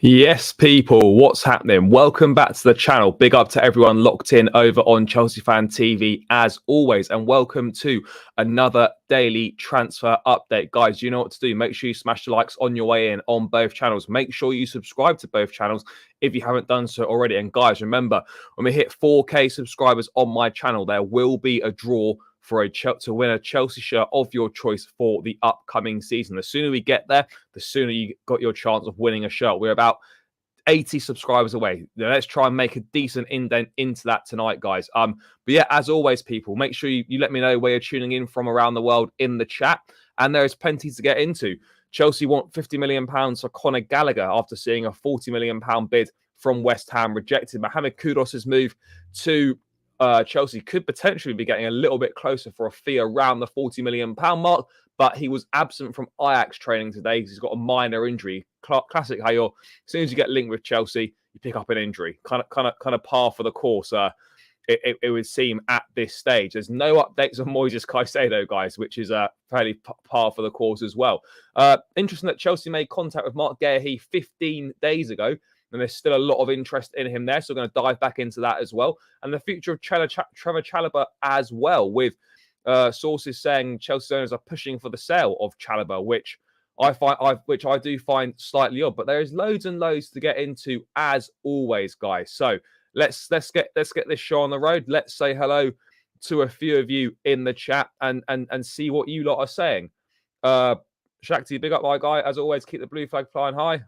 Yes, people, what's happening? Welcome back to the channel. Big up to everyone locked in over on Chelsea Fan TV as always, and welcome to another daily transfer update. Guys, you know what to do. Make sure you smash the likes on your way in on both channels. Make sure you subscribe to both channels if you haven't done so already. And guys, remember, when we hit 4K subscribers on my channel, there will be a draw for to win a Chelsea shirt of your choice for the upcoming season. The sooner we get there, the sooner you got your chance of winning a shirt. We're about 80 subscribers away. Now, let's try and make a decent indent into that tonight, guys. But yeah, as always, people, make sure you let me know where you're tuning in from around the world in the chat. And there is plenty to get into. Chelsea want £50 million for Conor Gallagher after seeing a £40 million bid from West Ham rejected. Mohamed Kudus' move to Chelsea could potentially be getting a little bit closer for a fee around the £40 million mark, but he was absent from Ajax training today because he's got a minor injury. Classic how as soon as you get linked with Chelsea, you pick up an injury. Kind of par for the course. It would seem at this stage. There's no updates on Moises Caicedo, guys, which is fairly par for the course as well. Interesting that Chelsea made contact with Mark Guehi 15 days ago, and there's still a lot of interest in him there. So we're going to dive back into that as well. And the future of Trevor Chalobah as well, with sources saying Chelsea owners are pushing for the sale of Chalobah, which I do find slightly odd. But there is loads and loads to get into as always, guys. So let's get this show on the road. Let's say hello to a few of you in the chat and see what you lot are saying. Shakti, big up my guy. As always, keep the blue flag flying high.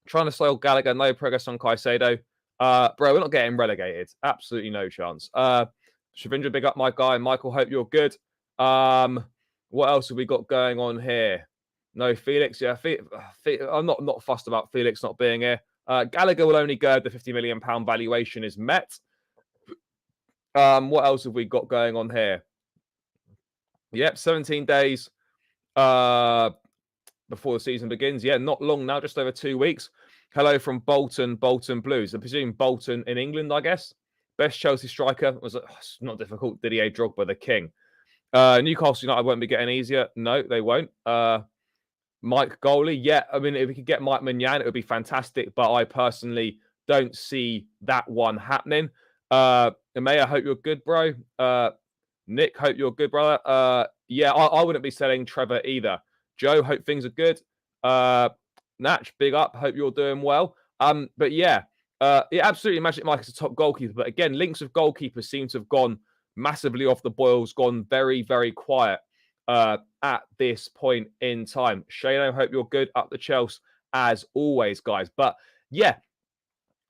Trying to slow Gallagher, no progress on Caicedo. Bro, we're not getting relegated. Absolutely no chance. Shavindra, big up my guy. Michael, hope you're good. What else have we got going on here? No, Felix. Yeah, I'm not fussed about Felix not being here. Gallagher will only go if the £50 million valuation is met. What else have we got going on here? Yep, 17 days before the season begins. Yeah, not long now, just over 2 weeks. Hello from Bolton Blues. I presume Bolton in England, I guess. Best Chelsea striker was it's not difficult. Didier Drogba, the king. Newcastle United won't be getting easier. No, they won't. Mike goalie. Yeah, I mean, if we could get Mike Mignan, it would be fantastic. But I personally don't see that one happening. Amaya, hope you're good, bro. Nick, hope you're good, brother. Yeah, I wouldn't be selling Trevor either. Joe, hope things are good. Natch, big up. Hope you're doing well. But yeah, absolutely Magic Mike is a top goalkeeper. But again, links of goalkeepers seem to have gone massively off the boils, gone very, very quiet at this point in time. Shano, hope you're good. Up the Chelsea as always, guys. But yeah,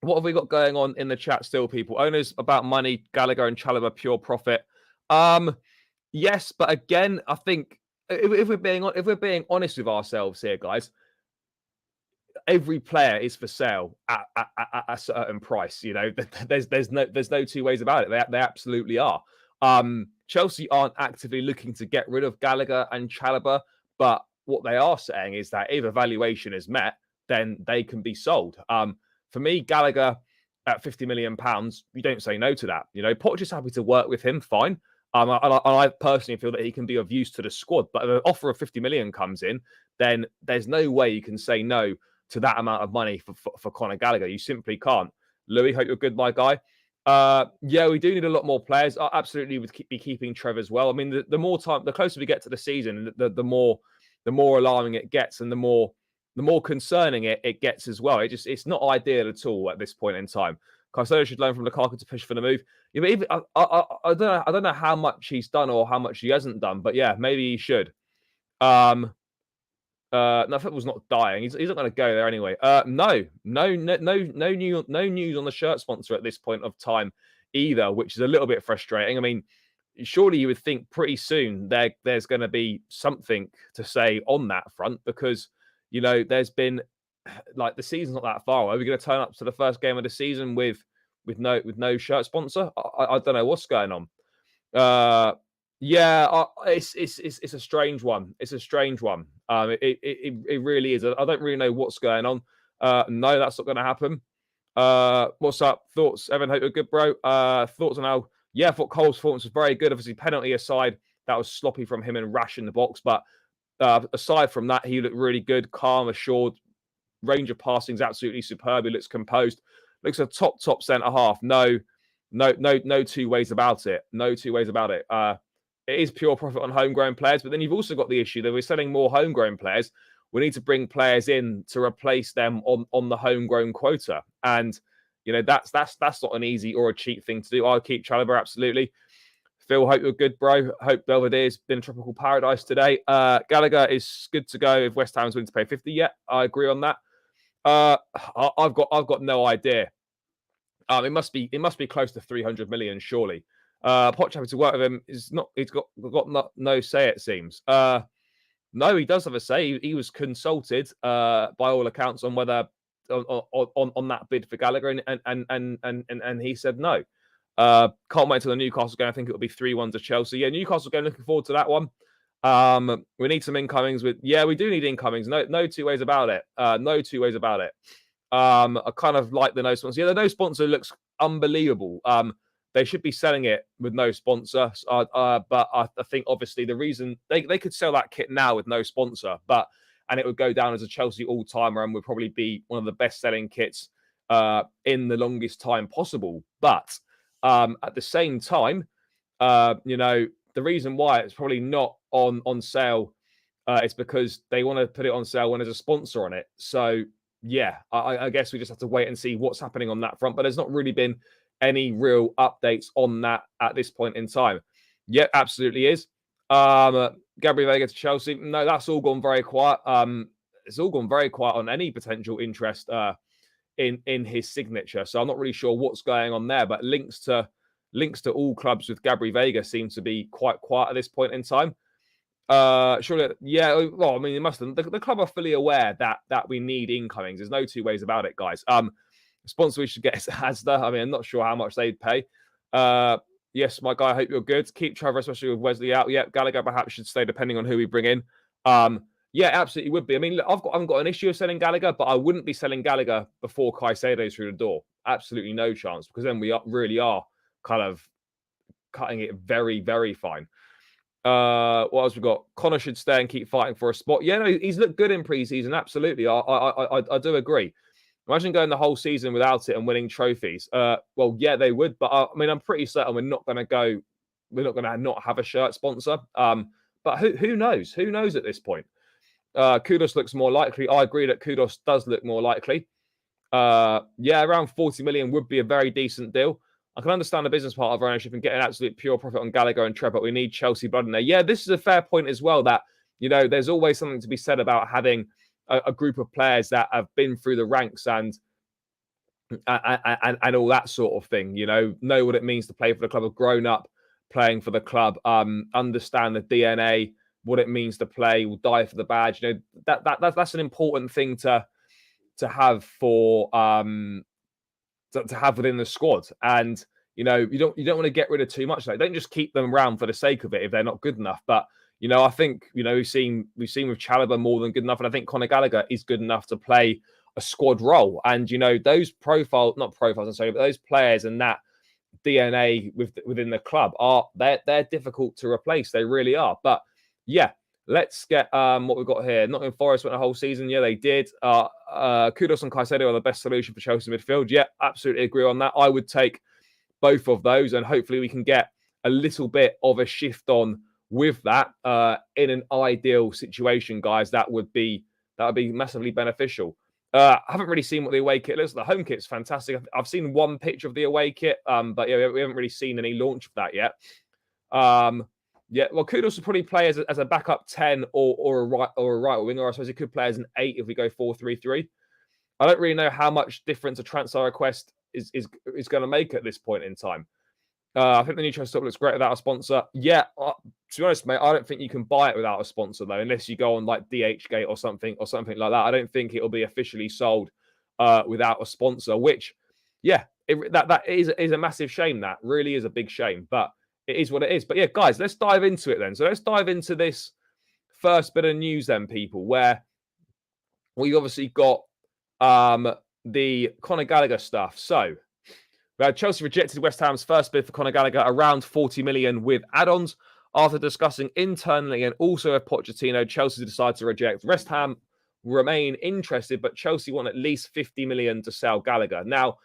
what have we got going on in the chat still, people? Owners about money, Gallagher and Chalobah, pure profit. Yes, but again, I think if we're being honest with ourselves here, guys, every player is for sale at a certain price. You know, there's no two ways about it. They absolutely are. Chelsea aren't actively looking to get rid of Gallagher and Chalobah, but what they are saying is that if a valuation is met, then they can be sold. For me, Gallagher at £50 million, you don't say no to that. You know, Poch is happy to work with him, fine. I personally feel that he can be of use to the squad. But if an offer of 50 million comes in, then there's no way you can say no to that amount of money for Conor Gallagher. You simply can't. Louis, hope you're good, my guy. Yeah, we do need a lot more players. I absolutely would be keeping Trevor as well. I mean, the more time, the closer we get to the season, the more alarming it gets, and the more concerning it gets as well. It's not ideal at all at this point in time. Caicedo should learn from Lukaku to push for the move. Yeah, but even, I don't know how much he's done or how much he hasn't done, but yeah, maybe he should. No, football's not dying. He's not going to go there anyway. No news on the shirt sponsor at this point of time either, which is a little bit frustrating. I mean, surely you would think pretty soon there's going to be something to say on that front, because you know there's been like the season's not that far away. We're going to turn up to the first game of the season with no shirt sponsor. I don't know what's going on. Yeah, it's a strange one. It's a strange one. It really is. I don't really know what's going on. No, that's not going to happen. What's up? Thoughts? Evan, hope you're good, bro. Thoughts on how? Yeah, I thought Cole's performance was very good. Obviously, penalty aside, that was sloppy from him and rash in the box. But aside from that, he looked really good, calm, assured, range of passing is absolutely superb. He looks composed. Looks a top centre half. No two ways about it. No two ways about it. It is pure profit on homegrown players, but then you've also got the issue that we're selling more homegrown players. We need to bring players in to replace them on the homegrown quota, and that's not an easy or a cheap thing to do. I'll keep Chalobah, absolutely. Phil, hope you're good, bro. Hope Belvedere's been a tropical paradise today. Gallagher is good to go if West Ham's willing to pay 50. Yeah, I agree on that. I've got no idea. It must be close to 300 million, surely. Poch having to work with him is not. He's got no say, it seems. No, he does have a say. He was consulted by all accounts on whether on that bid for Gallagher, and he said no. Can't wait till the Newcastle game. I think it'll be 3-1 to Chelsea. Yeah, Newcastle game. Looking forward to that one. We need some incomings. We do need incomings. No two ways about it. No two ways about it. I kind of like the no sponsor. Yeah, the no sponsor looks unbelievable. They should be selling it with no sponsor. But I think obviously the reason they could sell that kit now with no sponsor, and it would go down as a Chelsea all-timer and would probably be one of the best-selling kits in the longest time possible. But at the same time, the reason why it's probably not on sale is because they want to put it on sale when there's a sponsor on it. So yeah, I guess we just have to wait and see what's happening on that front. But there's not really been any real updates on that at this point in time. Yeah, absolutely is. Gabriel Vega to Chelsea. No, that's all gone very quiet. It's all gone very quiet on any potential interest in his signature. So I'm not really sure what's going on there. But links to all clubs with Gabriel Vega seem to be quite quiet at this point in time. Surely, yeah. Well, I mean, it must have. The club are fully aware that we need incomings. There's no two ways about it, guys. Sponsor we should get is Asda. I mean, I'm not sure how much they'd pay. Yes, my guy, I hope you're good. Keep Trevor, especially with Wesley out. Yeah, Gallagher perhaps should stay depending on who we bring in. Yeah, absolutely would be. I mean, look, I haven't got an issue of selling Gallagher, but I wouldn't be selling Gallagher before Caicedo's through the door. Absolutely no chance, because then we really are kind of cutting it very, very fine. What else we got? Conor should stay and keep fighting for a spot. Yeah, no, he's looked good in preseason. Absolutely, I do agree. Imagine going the whole season without it and winning trophies. Well, yeah, they would, but I mean, I'm pretty certain we're not going to not have a shirt sponsor. But who knows? Who knows at this point? Kudus looks more likely. I agree that Kudus does look more likely. Yeah, around 40 million would be a very decent deal. I can understand the business part of ownership and get an absolute pure profit on Gallagher and Trevor, but we need Chelsea blood in there. Yeah, this is a fair point as well, that, there's always something to be said about having a group of players that have been through the ranks and all that sort of thing, know what it means to play for the club, have grown up playing for the club, understand the DNA, what it means to play, will die for the badge. That's an important thing to have for to have within the squad. And you don't want to get rid of too much. Like, don't just keep them around for the sake of it if they're not good enough. But I think we've seen with Chalobah more than good enough, and I think Conor Gallagher is good enough to play a squad role. And those those players and that DNA within the club they're difficult to replace. They really are. But yeah, let's get what we've got here. Nottingham Forest went a whole season. Yeah, they did. Kudus and Caicedo are the best solution for Chelsea midfield. Yeah, absolutely agree on that. I would take both of those, and hopefully we can get a little bit of a shift on with that in an ideal situation, guys. That would be massively beneficial. I haven't really seen what the away kit looks like. The home kit's fantastic. I've seen one picture of the away kit, but yeah, we haven't really seen any launch of that yet. Yeah, well, Kudus would probably play as a backup 10 or a right winger. I suppose he could play as an 8 if we go 4-3-3. I don't really know how much difference a transfer request is going to make at this point in time. I think the new transfer looks great without a sponsor. Yeah, to be honest, mate, I don't think you can buy it without a sponsor though, unless you go on like DHgate or something like that. I don't think it'll be officially sold without a sponsor. Which, yeah, that is a massive shame. That really is a big shame, but it is what it is. But yeah, guys, let's dive into it then. So let's dive into this first bit of news then, people, where we obviously got the Conor Gallagher stuff. So Chelsea rejected West Ham's first bid for Conor Gallagher, around 40 million with add-ons. After discussing internally and also with Pochettino, Chelsea decided to reject West Ham remain interested, but Chelsea want at least 50 million to sell Gallagher. Now,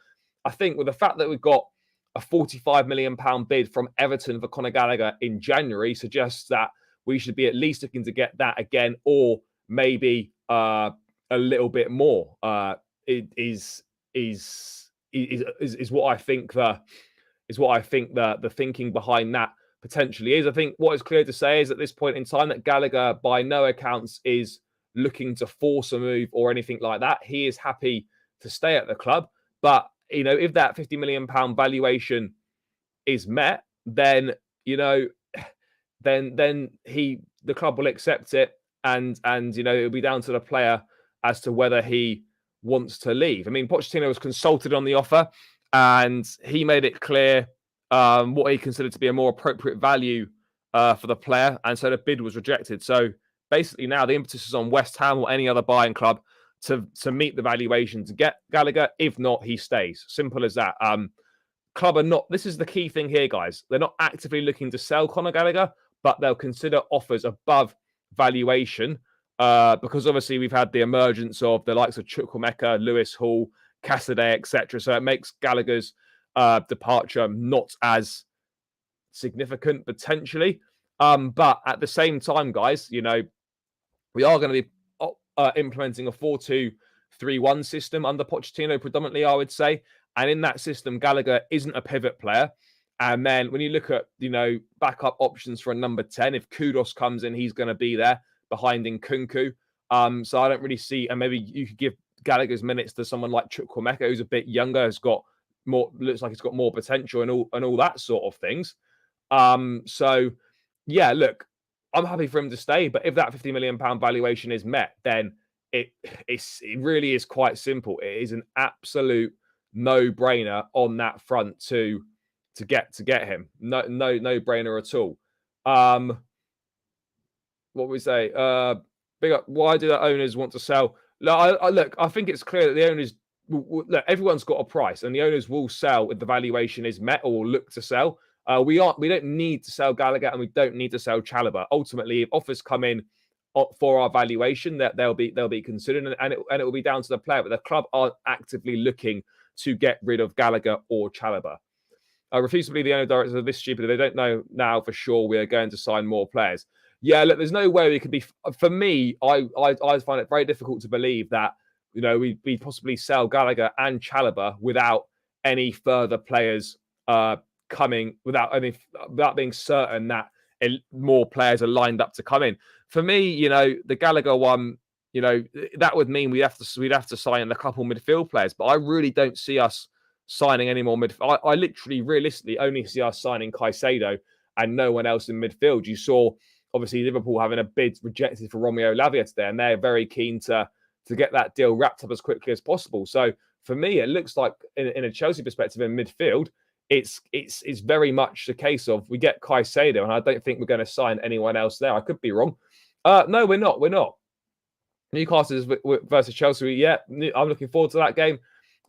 I think with the fact that we've got a 45 million pound bid from Everton for Conor Gallagher in January suggests that we should be at least looking to get that again, or maybe a little bit more. It is what I think the thinking behind that potentially is. I think what is clear to say is at this point in time that Gallagher, by no accounts, is looking to force a move or anything like that. He is happy to stay at the club, but if that 50 million pound valuation is met, then then the club will accept it, and it'll be down to the player as to whether he wants to leave. I mean, Pochettino was consulted on the offer, and he made it clear what he considered to be a more appropriate value for the player, and so the bid was rejected. So basically, now the impetus is on West Ham or any other buying club to meet the valuation to get Gallagher. If not, he stays. Simple as that. Club are not. This is the key thing here, guys. They're not actively looking to sell Conor Gallagher, but they'll consider offers above valuation because obviously we've had the emergence of the likes of Chukwuemeka, Lewis Hall, Cassidy, etc. So it makes Gallagher's departure not as significant potentially. But at the same time, guys, we are going to be implementing a 4-2-3-1 system under Pochettino predominantly, I would say. And in that system, Gallagher isn't a pivot player. And then when you look at, backup options for a number 10, if Kudus comes in, he's going to be there behind Nkunku. So I don't really see, and maybe you could give Gallagher's minutes to someone like Chukwuemeka, who's a bit younger, has got more, looks like he's got more potential and all that sort of things. So yeah, look, I'm happy for him to stay, but if that 50 million pound valuation is met, then it really is quite simple. It is an absolute no-brainer on that front to get him. No brainer at all. What we say? Big up. Why do the owners want to sell? Look, I think it's clear that the owners look. Everyone's got a price, and the owners will sell if the valuation is met or will look to sell. We don't need to sell Gallagher, and we don't need to sell Chalobah. Ultimately, if offers come in for our valuation, that they'll be considered, and it will be down to the player. But the club aren't actively looking to get rid of Gallagher or Chalobah. I refuse to believe the owner directors are this stupid. They don't know now for sure we are going to sign more players. Yeah, look, there's no way we could be. For me, I find it very difficult to believe that we possibly sell Gallagher and Chalobah without any further players coming, without being certain that more players are lined up to come in. For me, the Gallagher one, that would mean we'd have to sign a couple midfield players, but I really don't see us signing any more midfield. I literally, realistically, only see us signing Caicedo and no one else in midfield. You saw, obviously, Liverpool having a bid rejected for Romeo Lavia today, and they're very keen to get that deal wrapped up as quickly as possible. So for me, it looks like in a Chelsea perspective in midfield, it's very much the case of we get Caicedo, and I don't think we're going to sign anyone else there. I could be wrong. No, we're not. We're not. Newcastle versus Chelsea. Yeah, I'm looking forward to that game.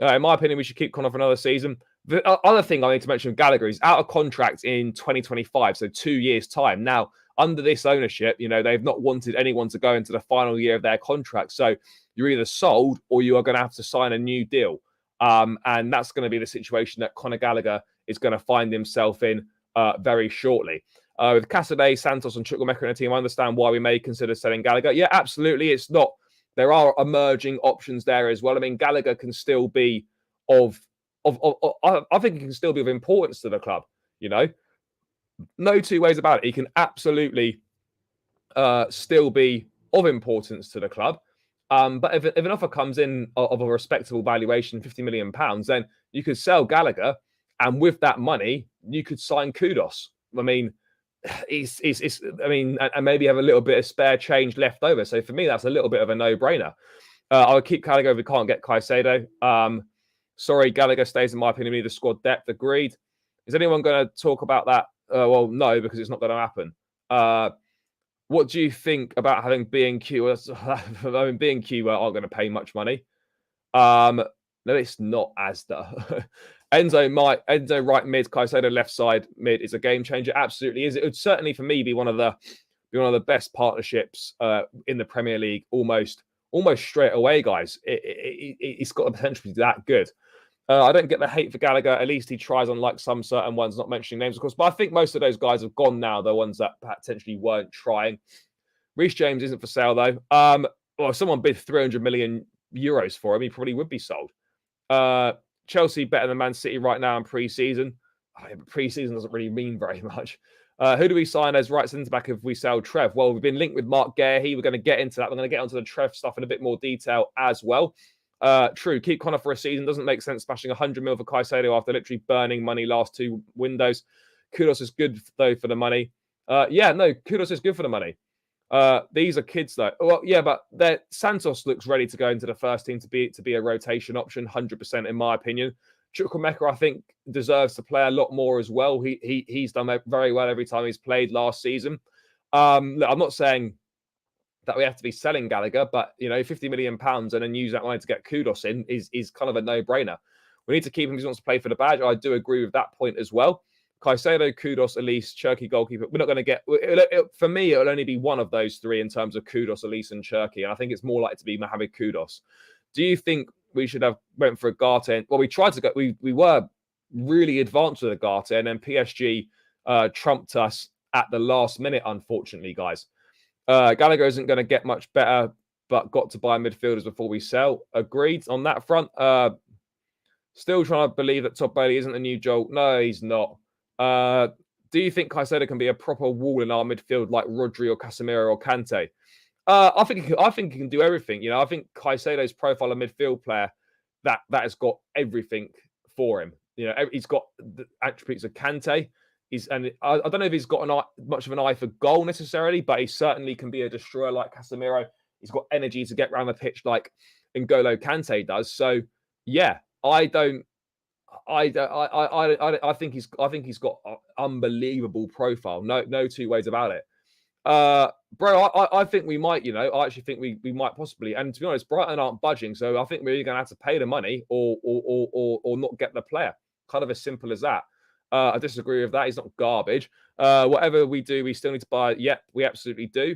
In my opinion, we should keep Conor for another season. The other thing I need to mention, Gallagher, is out of contract in 2025, so 2 years' time. Now, under this ownership, they've not wanted anyone to go into the final year of their contract. So you're either sold or you are going to have to sign a new deal. And that's going to be the situation that Conor Gallagher is going to find himself in very shortly. With Cassidy, Santos, and Chukwuemeka in the team, I understand why we may consider selling Gallagher. Yeah, absolutely. It's not. There are emerging options there as well. I mean, Gallagher can still be I think he can still be of importance to the club. No two ways about it. He can absolutely still be of importance to the club. But if an offer comes in of a respectable valuation, £50 million, then you could sell Gallagher, and with that money, you could sign Kudus. I mean, and maybe have a little bit of spare change left over. So for me, that's a little bit of a no-brainer. I would keep Gallagher if we can't get Caicedo. Sorry, Gallagher stays, in my opinion. We need the squad depth. Agreed. Is anyone going to talk about that? Well, no, because it's not going to happen. What do you think about having B&Q? I mean, B&Q aren't going to pay much money. No, it's not Asda. Enzo right mid, Caicedo left side mid is a game changer. Absolutely is. It would certainly, for me, be one of the best partnerships in the Premier League almost almost straight away, guys. It's got the potential to be that good. I don't get the hate for Gallagher. At least he tries, unlike some certain ones, not mentioning names, of course. But I think most of those guys have gone now, the ones that potentially weren't trying. Reece James isn't for sale, though. Well, if someone bid 300 million euros for him, he probably would be sold. Chelsea better than Man City right now in pre-season. Oh, yeah, but pre-season doesn't really mean very much. Who do we sign as right centre-back if we sell Trev? Well, we've been linked with Mark Guehi. We're going to get into that. We're going to get onto the Trev stuff in a bit more detail as well. True, keep Conor for a season. Doesn't make sense smashing 100 mil for Caicedo after literally burning money last 2 windows. Kudus is good, though, for the money. Kudus is good for the money. These are kids, though. Well, yeah, but Santos looks ready to go into the first team to be a rotation option, 100% in my opinion. Chukwuemeka, I think, deserves to play a lot more as well. He's done very well every time he's played last season. Look, I'm not saying that we have to be selling Gallagher, but 50 million pounds and then use that money to get Kudus in is kind of a no-brainer. We need to keep him if he wants to play for the badge. I do agree with that point as well. Caicedo, Kudus, Elise, Cherki goalkeeper. We're not going to get... for me, it'll only be one of those three in terms of Kudus, Elise and Cherki. And I think it's more likely to be Mohamed Kudus. Do you think we should have went for a Garte? Well, we tried to go... We were really advanced with a Garte, and then PSG trumped us at the last minute, unfortunately, guys. Gallagher isn't going to get much better, but got to buy midfielders before we sell. Agreed on that front. Still trying to believe that Todd Bailey isn't a new Joel. No, he's not. Do you think Caicedo can be a proper wall in our midfield like Rodri or Casemiro or Kante? I think he can do everything. I think Caicedo's profile of midfield player that has got everything for him. He's got the attributes of Kante. I don't know if he's got much of an eye for goal necessarily, but he certainly can be a destroyer like Casemiro. He's got energy to get around the pitch like N'Golo Kante does. So yeah, I think he's got an unbelievable profile. No two ways about it. Bro, I think we might, I actually think we might possibly. And to be honest, Brighton aren't budging, so I think we're either going to have to pay the money or not get the player. Kind of as simple as that. I disagree with that. He's not garbage. Whatever we do, we still need to buy. Yep, we absolutely do.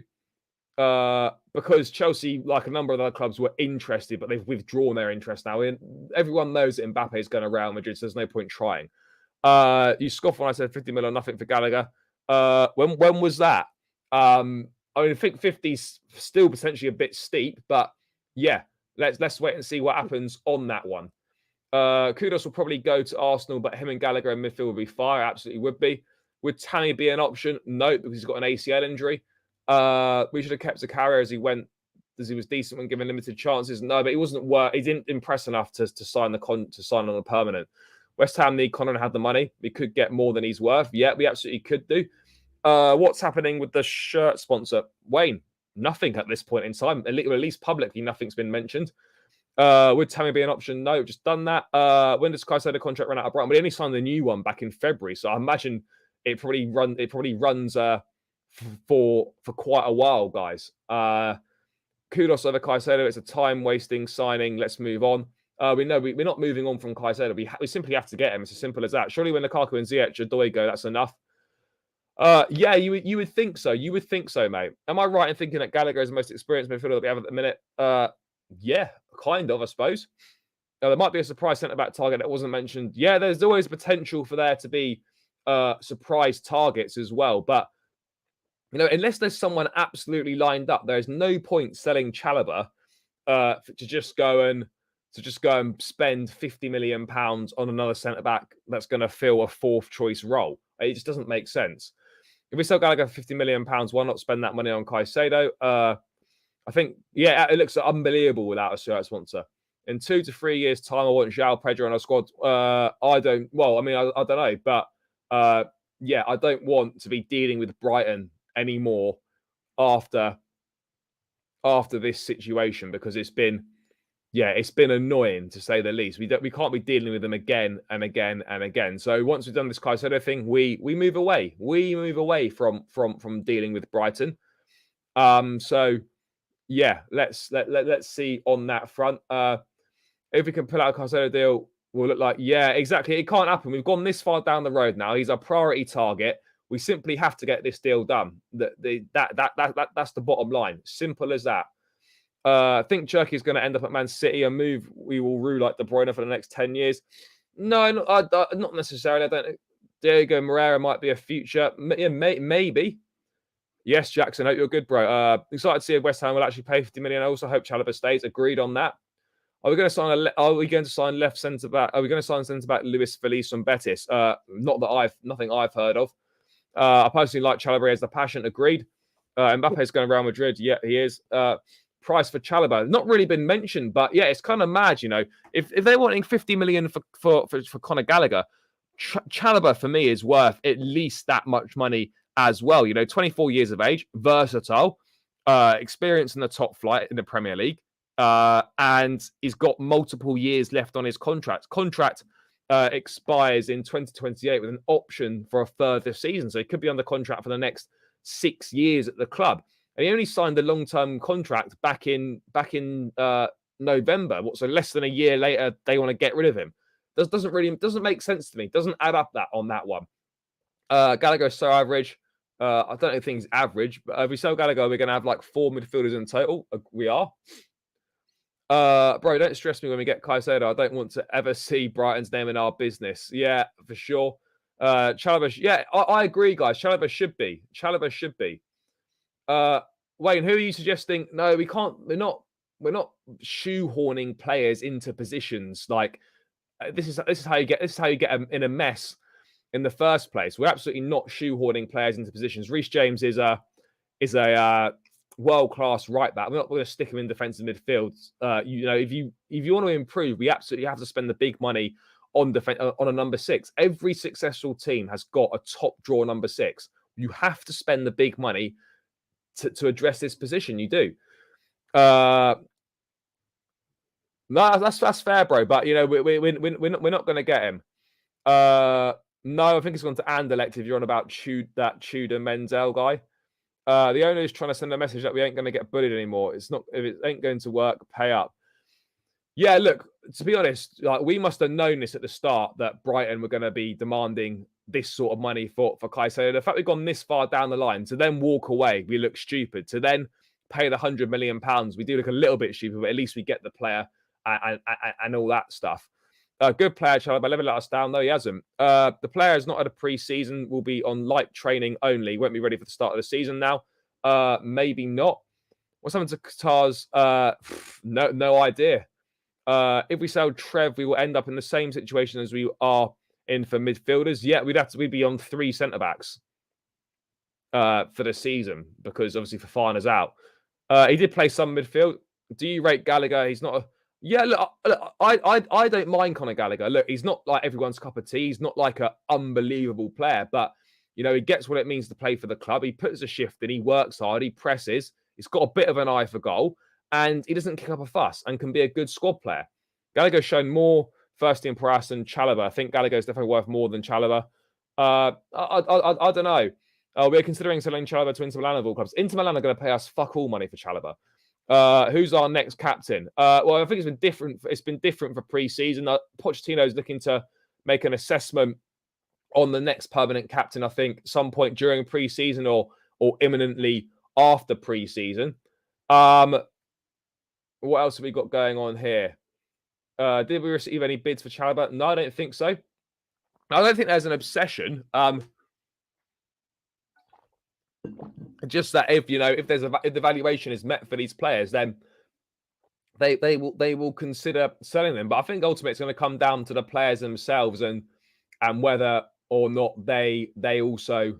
Because Chelsea, like a number of other clubs, were interested, but they've withdrawn their interest now. Everyone knows that Mbappe is going to Real Madrid, so there's no point trying. You scoffed when I said 50 million, nothing for Gallagher. When was that? I think 50's still potentially a bit steep, but yeah, let's wait and see what happens on that one. Kudus will probably go to Arsenal, but him and Gallagher in midfield would be fire. Absolutely would be. Would Tammy be an option? No, because he's got an ACL injury. We should have kept Zakaria as he was decent when given limited chances. No, but he wasn't he didn't impress enough to sign on a permanent. West Ham need Conor and had the money. We could get more than he's worth. Yeah, we absolutely could do. What's happening with the shirt sponsor? Wayne, nothing at this point in time. At least publicly, nothing's been mentioned. Would Tammy be an option? No, just done that. When does Caicedo contract run out of Brighton? We only signed the new one back in February, so I imagine it probably runs for quite a while, guys. Kudos over Caicedo. It's a time-wasting signing. Let's move on. We know we're not moving on from Caicedo. We simply have to get him. It's as simple as that. Surely when Lukaku and Ziyech or Doi go, that's enough. Yeah, you would think so. You would think so, mate. Am I right in thinking that Gallagher is the most experienced midfielder that we have at the minute? Yeah, kind of, I suppose. There might be a surprise centre-back target that wasn't mentioned. Yeah, there's always potential for there to be surprise targets as well. But, unless there's someone absolutely lined up, there's no point selling Chalobah to just go and spend 50 million pounds on another centre-back that's going to fill a fourth-choice role. It just doesn't make sense. If we sell Gallagher for 50 million pounds, why not spend that money on Caicedo? I think, yeah, it looks unbelievable without a shirt sponsor. In 2 to 3 years' time, I want João Pedro on our squad. I don't know. But, yeah, I don't want to be dealing with Brighton anymore after this situation because it's been annoying to say the least. We can't be dealing with them again and again and again. So once we've done this Caicedo thing, we move away. We move away from dealing with Brighton. So yeah, let's see on that front. If we can pull out a Caicedo deal, we'll look like, yeah, exactly. It can't happen. We've gone this far down the road now. He's our priority target. We simply have to get this deal done. That's the bottom line. Simple as that. I think Cherky is going to end up at Man City, a move we will rue like De Bruyne for the next 10 years. No, not necessarily. I don't think Diego Moreira might be a future. Yeah, maybe. Yes, Jackson, hope you're good, bro. Excited to see if West Ham will actually pay 50 million. I also hope Chalobah stays. Agreed on that. Are we going to sign left centre back? Are we going to sign centre back Luis Feliz from Betis? Nothing I've heard of. I personally like Chalobah as the passion. Agreed. Mbappe's going Real Madrid. Yeah, he is. Price for Chalobah not really been mentioned, but yeah, it's kind of mad. If they're wanting 50 million for Conor Gallagher, Chalobah for me is worth at least that much money as well. 24 years of age, versatile, experience in the top flight in the Premier League, and he's got multiple years left on his contract. Expires in 2028 with an option for a further season, so he could be under contract for the next 6 years at the club. And he only signed a long-term contract back in November. So less than a year later, they want to get rid of him. Doesn't make sense to me. Doesn't add up on that one. Gallagher is so average. I don't think he's average, but if we sell Gallagher, we're going to have like 4 midfielders in total. We are. Bro, don't stress me when we get Caicedo. I don't want to ever see Brighton's name in our business. Yeah, for sure. Chalobah, yeah, I agree, guys. Chalobah should be. Wayne, who are you suggesting? No, we can't. We're not shoehorning players into positions like this is how you get them in a mess in the first place. We're absolutely not shoehorning players into positions. Reece James is a world-class right back. We're not going to stick him in defensive midfield. If you want to improve, we absolutely have to spend the big money on a number 6. Every successful team has got a top draw number 6. You have to spend the big money to address this position. You do. No, that's fair, bro. But we're not going to get him. No, I think it's gone to Anderlecht if you're on about Tudor Menzel guy. The owner is trying to send a message that we ain't going to get bullied anymore. If it ain't going to work, pay up. Yeah, look, to be honest, we must have known this at the start that Brighton were going to be demanding this sort of money for Caicedo. The fact we've gone this far down the line, to then walk away, we look stupid. To then pay the £100 million, we do look a little bit stupid, but at least we get the player and all that stuff. Good player, Chalobah. Never let us down. No, he hasn't. The player has not had a pre-season. Will be on light training only. Won't be ready for the start of the season now. Maybe not. What's happened to Qatar's? No idea. If we sell Trev, we will end up in the same situation as we are in for midfielders. Yeah, we'd be on 3 centre backs for the season because obviously Fofana's out. He did play some midfield. Do you rate Gallagher? He's not a. Yeah, look, I don't mind Conor Gallagher. Look, he's not like everyone's cup of tea. He's not like an unbelievable player, but he gets what it means to play for the club. He puts a shift in. He works hard. He presses. He's got a bit of an eye for goal, and he doesn't kick up a fuss and can be a good squad player. Gallagher's shown more first-team prowess than Chalobah. I think Gallagher's definitely worth more than Chalobah. I don't know. We're considering selling Chalobah to Inter Milan of all clubs. Inter Milan are going to pay us fuck all money for Chalobah. Who's our next captain? Well, I think it's been different. It's been different for pre-season. Pochettino's looking to make an assessment on the next permanent captain. I think some point during pre-season or imminently after pre-season. What else have we got going on here? Did we receive any bids for Chalobah? No, I don't think so. I don't think there's an obsession. Just that if the valuation is met for these players, then they will consider selling them. But I think ultimately it's going to come down to the players themselves and whether or not they also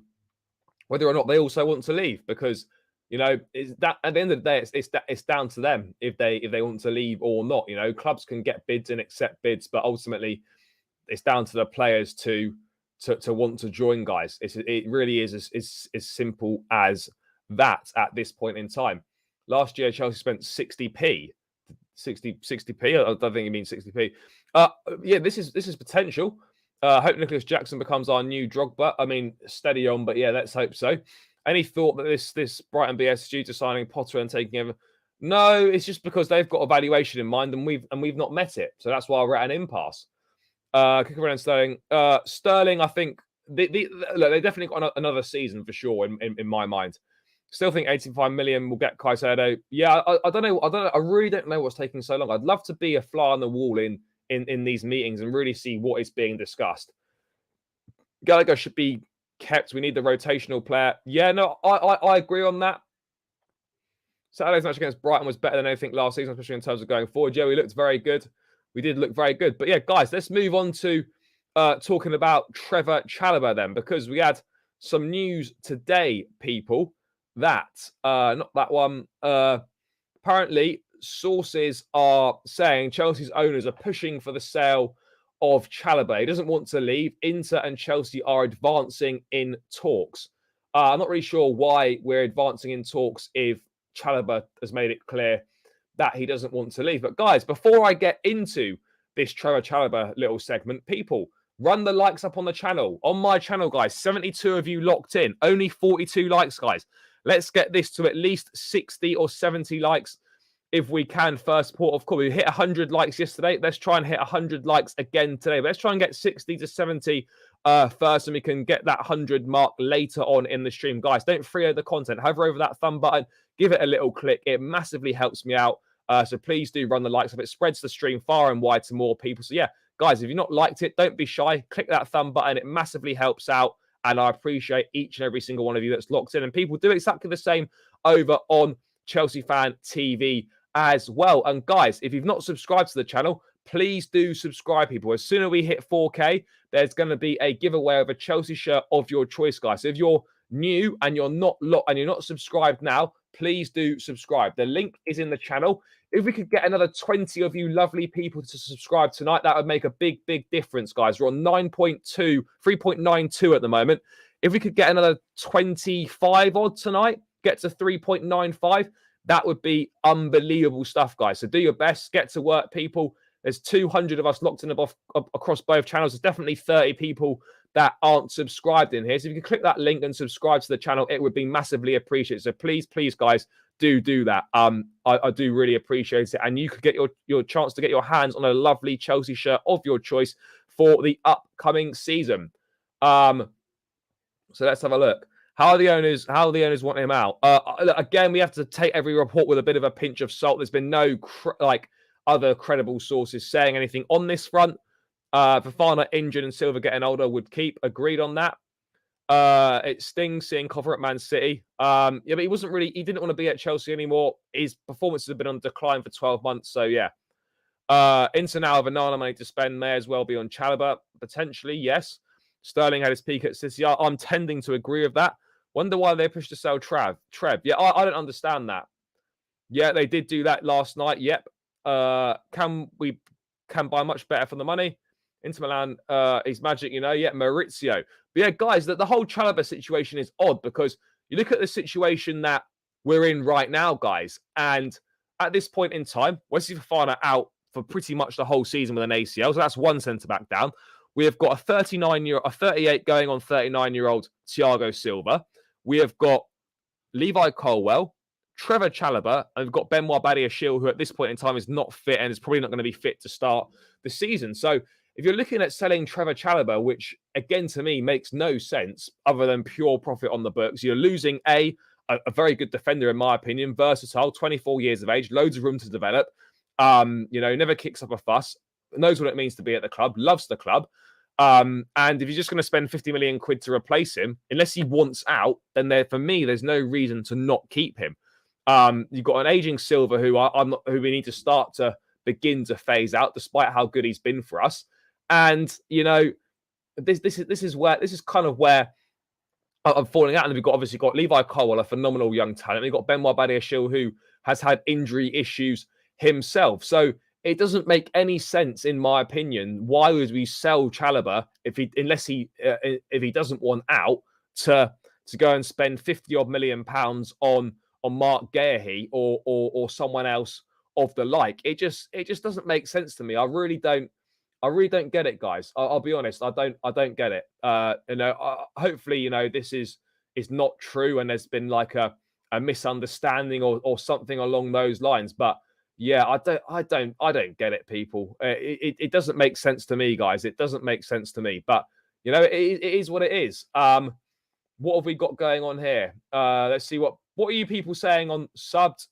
want to leave, because is that at the end of the day it's down to them if they want to leave or not. Clubs can get bids and accept bids, but ultimately it's down to the players to want to join, guys. It really is as simple as that at this point in time. Last year, Chelsea spent 60p. 60p? I don't think you mean 60p. Yeah, this is potential. Hope Nicholas Jackson becomes our new Drogba. I mean, steady on, but yeah, let's hope so. Any thought that this Brighton BS is due to signing Potter and taking over? No, it's just because they've got a valuation in mind and we've not met it. So that's why we're at an impasse. Kick around Sterling. Sterling, I think they definitely got another season for sure in my mind. Still think 85 million will get Caicedo. Yeah, I don't know. I really don't know what's taking so long. I'd love to be a fly on the wall in these meetings and really see what is being discussed. Gallagher should be kept. We need the rotational player. Yeah, no, I agree on that. Saturday's match against Brighton was better than anything last season, especially in terms of going forward. Yeah, we looked very good. We did look very good. But yeah, guys, let's move on to talking about Trevor Chalobah then, because we had some news today, people, that, not that one, apparently sources are saying Chelsea's owners are pushing for the sale of Chalobah. He doesn't want to leave. Inter and Chelsea are advancing in talks. I'm not really sure why we're advancing in talks if Chalobah has made it clear that he doesn't want to leave. But guys, before I get into this Trevor Chalobah little segment, people, run the likes up on the channel. On my channel, guys, 72 of you locked in. Only 42 likes, guys. Let's get this to at least 60 or 70 likes if we can. First port of call. We hit 100 likes yesterday. Let's try and hit 100 likes again today. Let's try and get 60 to 70 first, and we can get that 100 mark later on in the stream. Guys, don't freeload the content. Hover over that thumb button. Give it a little click. It massively helps me out. So please do run the likes up. It spreads the stream far and wide to more people. So yeah, guys, if you've not liked it, don't be shy. Click that thumb button. It massively helps out. And I appreciate each and every single one of you that's locked in. And people do exactly the same over on Chelsea Fan TV as well. And guys, if you've not subscribed to the channel, please do subscribe, people. As soon as we hit 4K, there's going to be a giveaway of a Chelsea shirt of your choice, guys. So if you're new and you're not subscribed now, please do subscribe. The link is in the channel. If we could get another 20 of you lovely people to subscribe tonight, that would make a big, big difference, guys. We're on 3.92 at the moment. If we could get another 25 odd tonight, get to 3.95, that would be unbelievable stuff, guys. So do your best. Get to work, people. There's 200 of us locked in across both channels. There's definitely 30 people that aren't subscribed in here. So if you can click that link and subscribe to the channel, it would be massively appreciated. So please, please, guys, do that. I do really appreciate it. And you could get your chance to get your hands on a lovely Chelsea shirt of your choice for the upcoming season. So let's have a look. How are the owners want him out? Again, we have to take every report with a bit of a pinch of salt. There's been no other credible sources saying anything on this front. Fofana injured and Silva getting older would keep. Agreed on that. It stings seeing Cover at Man City. Yeah, but he didn't want to be at Chelsea anymore. His performances have been on decline for 12 months. So yeah. Inter now have another money to spend. May as well be on Chalobah. Potentially, yes. Sterling had his peak at City. I'm tending to agree with that. Wonder why they pushed to sell Trev. Yeah, I don't understand that. Yeah, they did do that last night. Yep. Can buy much better for the money. Inter Milan, he's magic, Yeah, Maurizio. But yeah, guys, the whole Chalobah situation is odd because you look at the situation that we're in right now, guys, and at this point in time, Wesley Fofana out for pretty much the whole season with an ACL, so that's one centre-back down. We have got a 38 going on 39-year-old Thiago Silva. We have got Levi Colwill, Trevor Chalobah, and we've got Benoit Badiashile, who at this point in time is not fit and is probably not going to be fit to start the season. So if you're looking at selling Trevor Chalobah, which again to me makes no sense other than pure profit on the books, you're losing a very good defender in my opinion, versatile, 24 years of age, loads of room to develop. Never kicks up a fuss, knows what it means to be at the club, loves the club. And if you're just going to spend 50 million quid to replace him, unless he wants out, then for me, there's no reason to not keep him. You've got an aging Silva who we need to start to begin to phase out, despite how good he's been for us. And this is kind of where I'm falling out. And we've obviously got Levi Colwill, a phenomenal young talent. We've got Benoit Badiashile, who has had injury issues himself. So it doesn't make any sense, in my opinion. Why would we sell Chalobah if he doesn't want out to go and spend 50 odd million pounds on Mark Guehi or someone else of the like? It just doesn't make sense to me. I really don't get it, guys. I'll be honest. I don't get it. Hopefully, this is not true, and there's been like a misunderstanding or something along those lines. But yeah, I don't get it, people. It doesn't make sense to me, guys. It doesn't make sense to me. But it is what it is. What have we got going on here? Let's see what What are you people saying on subs?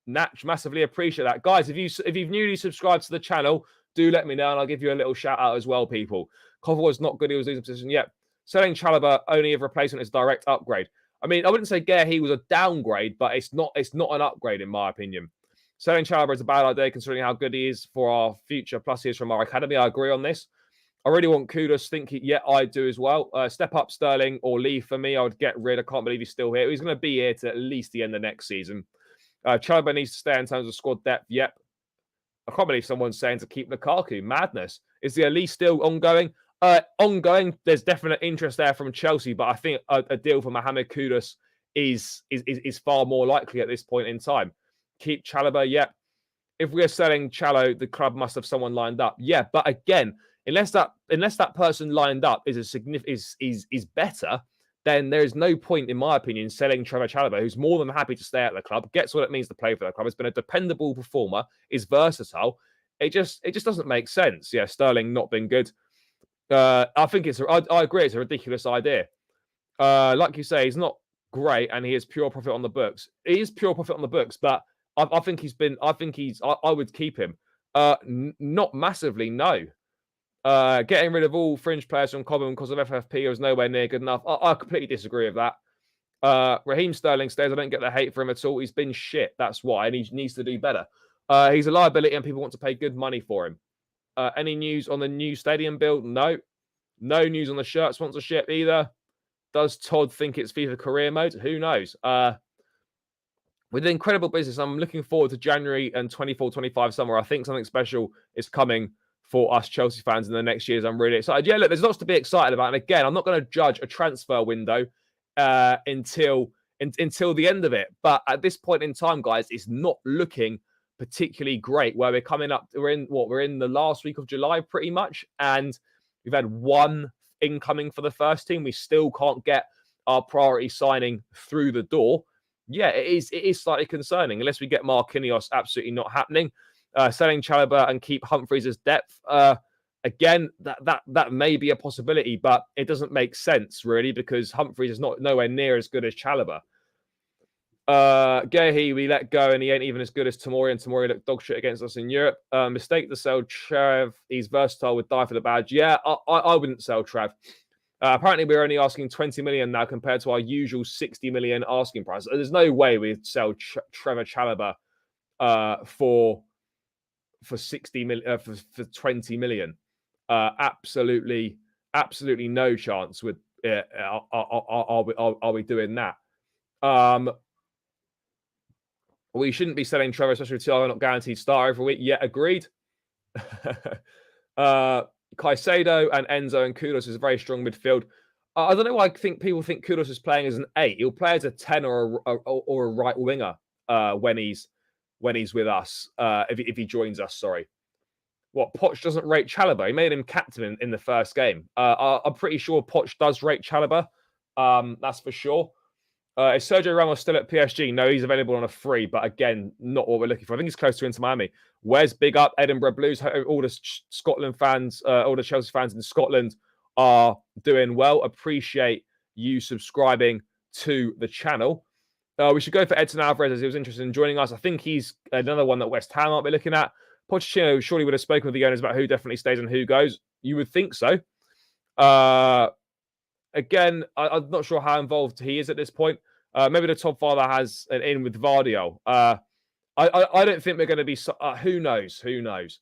Natch, massively appreciate that. Guys, if you've newly subscribed to the channel, do let me know and I'll give you a little shout out as well, people. Cover was not good. He was losing position. Yep. Selling Chalobah only if replacement is direct upgrade. I mean, I wouldn't say Guehi was a downgrade, but it's not an upgrade in my opinion. Selling Chalobah is a bad idea considering how good he is for our future. Plus, he is from our academy. I agree on this. I really want Kudus. Yeah, I do as well. Step up Sterling or leave for me. I would get rid. I can't believe he's still here. He's going to be here to at least the end of next season. Chalobah needs to stay in terms of squad depth. Yep. I can't believe someone's saying to keep Lukaku. Madness. Is the Elite still ongoing? Ongoing. There's definite interest there from Chelsea, but I think a deal for Mohamed Kudus is far more likely at this point in time. Keep Chalobah. Yep. If we're selling Chalo, the club must have someone lined up. Yeah, but again, unless that person lined up is better, then there is no point, in my opinion, selling Trevor Chalobah, who's more than happy to stay at the club, gets what it means to play for the club, has been a dependable performer, is versatile. It just doesn't make sense. Yeah, Sterling not been good. I think I agree, it's a ridiculous idea. Like you say, he's not great, and he is pure profit on the books. He is pure profit on the books, but I think I would keep him. Not massively, no. Getting rid of all fringe players from Cobham because of FFP was nowhere near good enough. I completely disagree with that. Raheem Sterling stays. I don't get the hate for him at all. He's been shit. That's why. And he needs to do better. He's a liability and people want to pay good money for him. Any news on the new stadium build? No. No news on the shirt sponsorship either. Does Todd think it's FIFA career mode? Who knows? With an incredible business, I'm looking forward to January and 24-25 summer. I think something special is coming for us Chelsea fans in the next years. I'm really excited. Yeah, look, there's lots to be excited about. And again, I'm not going to judge a transfer window until the end of it. But at this point in time, guys, it's not looking particularly great. Where we're coming up, we're in the last week of July pretty much, and we've had one incoming for the first team. We still can't get our priority signing through the door. Yeah, it is slightly concerning unless we get Marquinhos. Absolutely not happening. Selling Chalobah and keep Humphries as depth. Again, that may be a possibility, but it doesn't make sense really because Humphries is nowhere near as good as Chalobah. Guehi, we let go and he ain't even as good as Tomori, and Tomori looked dog shit against us in Europe. Mistake to sell Trev. He's versatile, would die for the badge. Yeah, I wouldn't sell Trev. Apparently, we're only asking 20 million now compared to our usual 60 million asking price. There's no way we'd sell Trevor Chalobah for 60 million for 20 million. Absolutely no chance. With are we doing that? We shouldn't be selling Trevor, especially with Thiago not guaranteed start every week. Yeah, agreed. Caicedo and Enzo and Kudus is a very strong midfield. I don't know why I think people think Kudus is playing as an 8. He'll play as a 10 or a right winger when he's with us. If he joins us, sorry. What, Poch doesn't rate Chalobah? He made him captain in the first game. I'm pretty sure Poch does rate Chalobah. That's for sure. Is Sergio Ramos still at PSG? No, he's available on a free, but again, not what we're looking for. I think he's close to Inter Miami. Where's big up Edinburgh Blues? All the Scotland fans, all the Chelsea fans in Scotland are doing well. Appreciate you subscribing to the channel. We should go for Edson Alvarez as he was interested in joining us. I think he's another one that West Ham might be looking at. Pochettino surely would have spoken with the owners about who definitely stays and who goes. You would think so. Again, I'm not sure how involved he is at this point. Maybe the top father has an in with Vardio. I don't think we're going to be... who knows? Who knows?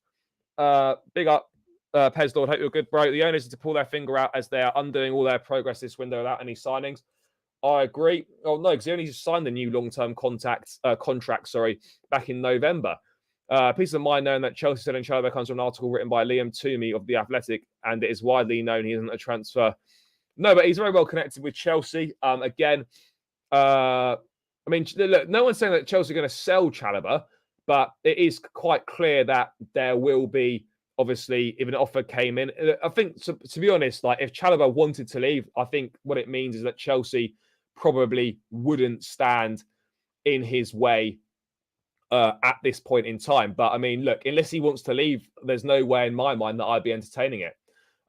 Big up, Pez Lord. Hope you're good, bro. The owners need to pull their finger out as they are undoing all their progress this window without any signings. I agree. Oh, no, because he only signed the new long-term contract, back in November. Peace of mind knowing that Chelsea selling Chalobah comes from an article written by Liam Toomey of The Athletic, and it is widely known he isn't a transfer. No, but he's very well connected with Chelsea. Again, I mean, look, no one's saying that Chelsea are going to sell Chalobah, but it is quite clear that there will be, obviously, if an offer came in. I think, to be honest, like if Chalobah wanted to leave, I think what it means is that Chelsea probably wouldn't stand in his way at this point in time. But I mean, look, unless he wants to leave, there's no way in my mind that I'd be entertaining it.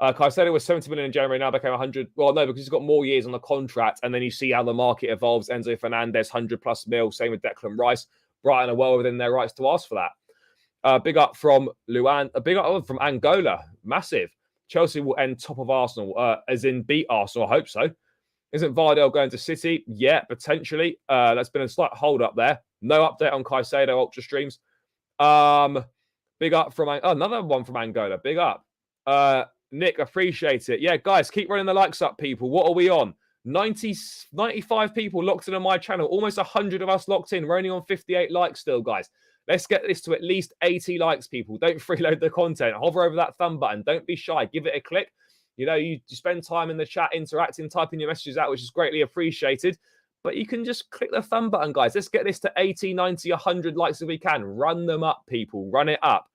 Caicedo was 70 million in January, now became 100. Well, no, because he's got more years on the contract. And then you see how the market evolves. Enzo Fernandez, 100 plus mil. Same with Declan Rice. Brighton are well within their rights to ask for that. Big up from Luan. A big up from Angola. Massive. Chelsea will end top of Arsenal, as in beat Arsenal. I hope so. Isn't Vardell going to City? Yeah, potentially. That's been a slight hold up there. No update on Caicedo Ultra Streams. Big up from another one from Angola. Big up. Nick, appreciate it. Yeah, guys, keep running the likes up, people. What are we on? 95 people locked in on my channel. Almost 100 of us locked in. We're only on 58 likes still, guys. Let's get this to at least 80 likes, people. Don't freeload the content. Hover over that thumb button. Don't be shy. Give it a click. You know, you spend time in the chat interacting, typing your messages out, which is greatly appreciated. But you can just click the thumb button, guys. Let's get this to 80, 90, 100 likes if we can. Run them up, people. Run it up.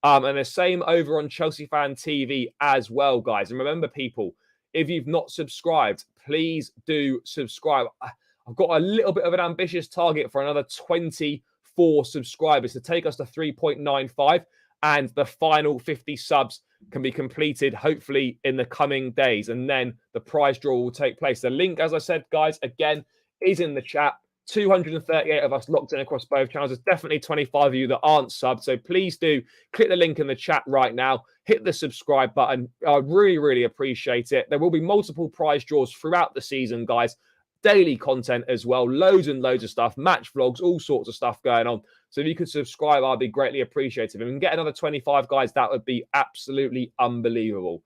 And the same over on Chelsea Fan TV as well, guys. And remember, people, if you've not subscribed, please do subscribe. I've got a little bit of an ambitious target for another 24 subscribers to take us to 3.95. And the final 50 subs can be completed, hopefully, in the coming days. And then the prize draw will take place. The link, as I said, guys, again, is in the chat. 238 of us locked in across both channels. There's definitely 25 of you that aren't subbed. So please do click the link in the chat right now. Hit the subscribe button. I really, really appreciate it. There will be multiple prize draws throughout the season, guys. Daily content as well. Loads and loads of stuff. Match vlogs, all sorts of stuff going on. So if you could subscribe, I'd be greatly appreciative. If we can get another 25, guys, that would be absolutely unbelievable.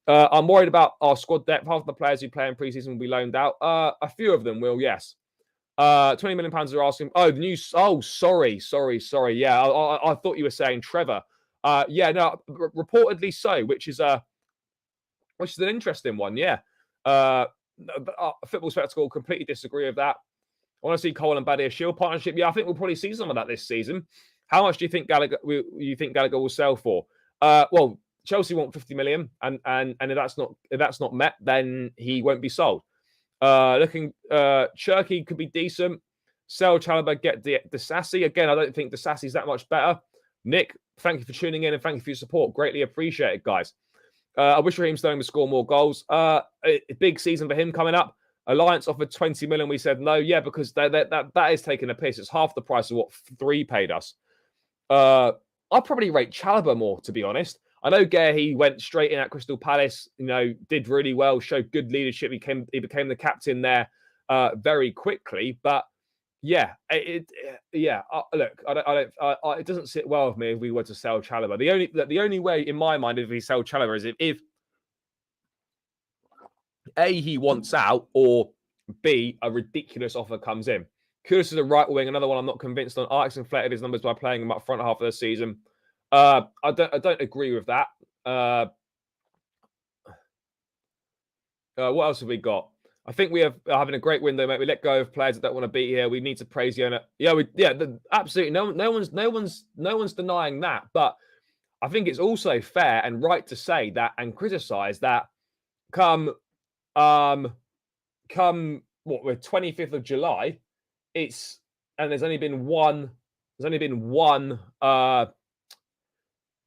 I'm worried about our squad depth. Half of the players who play in preseason will be loaned out. A few of them will, yes. 20 million pounds are asking. Oh, the news. Oh, sorry. Yeah, I thought you were saying Trevor. Yeah, no, reportedly so, which is an interesting one. Yeah. Football Spectacle completely disagree with that. I want to see Cole and Badia Shield partnership. Yeah, I think we'll probably see some of that this season. How much do you think Gallagher will sell for? Well, Chelsea want 50 million, and if that's not met, then he won't be sold. Cherky could be decent. Sell Chalobah, get Disassi. Again, I don't think Disassi's that much better. Nick, thank you for tuning in and thank you for your support. Greatly appreciated, guys. I wish Raheem Sterling would score more goals. A big season for him coming up. Alliance offered 20 million. We said no, yeah, because that is taking a piss. It's half the price of what 3 paid us. I'd probably rate Chalobah more, to be honest. I know Guehi went straight in at Crystal Palace, did really well, showed good leadership. He became the captain there very quickly. But yeah, look, it doesn't sit well with me if we were to sell Chalobah. The only way in my mind if we sell Chalobah is if A, he wants out, or B, a ridiculous offer comes in. Kudus is a right wing, another one I'm not convinced on. Ajax inflated his numbers by playing him up front half of the season. I don't agree with that. What else have we got? I think we are having a great window, mate. We let go of players that don't want to be here. We need to praise the owner. Yeah, absolutely. No one's denying that. But I think it's also fair and right to say that and criticize that come we're 25th of July. There's only been one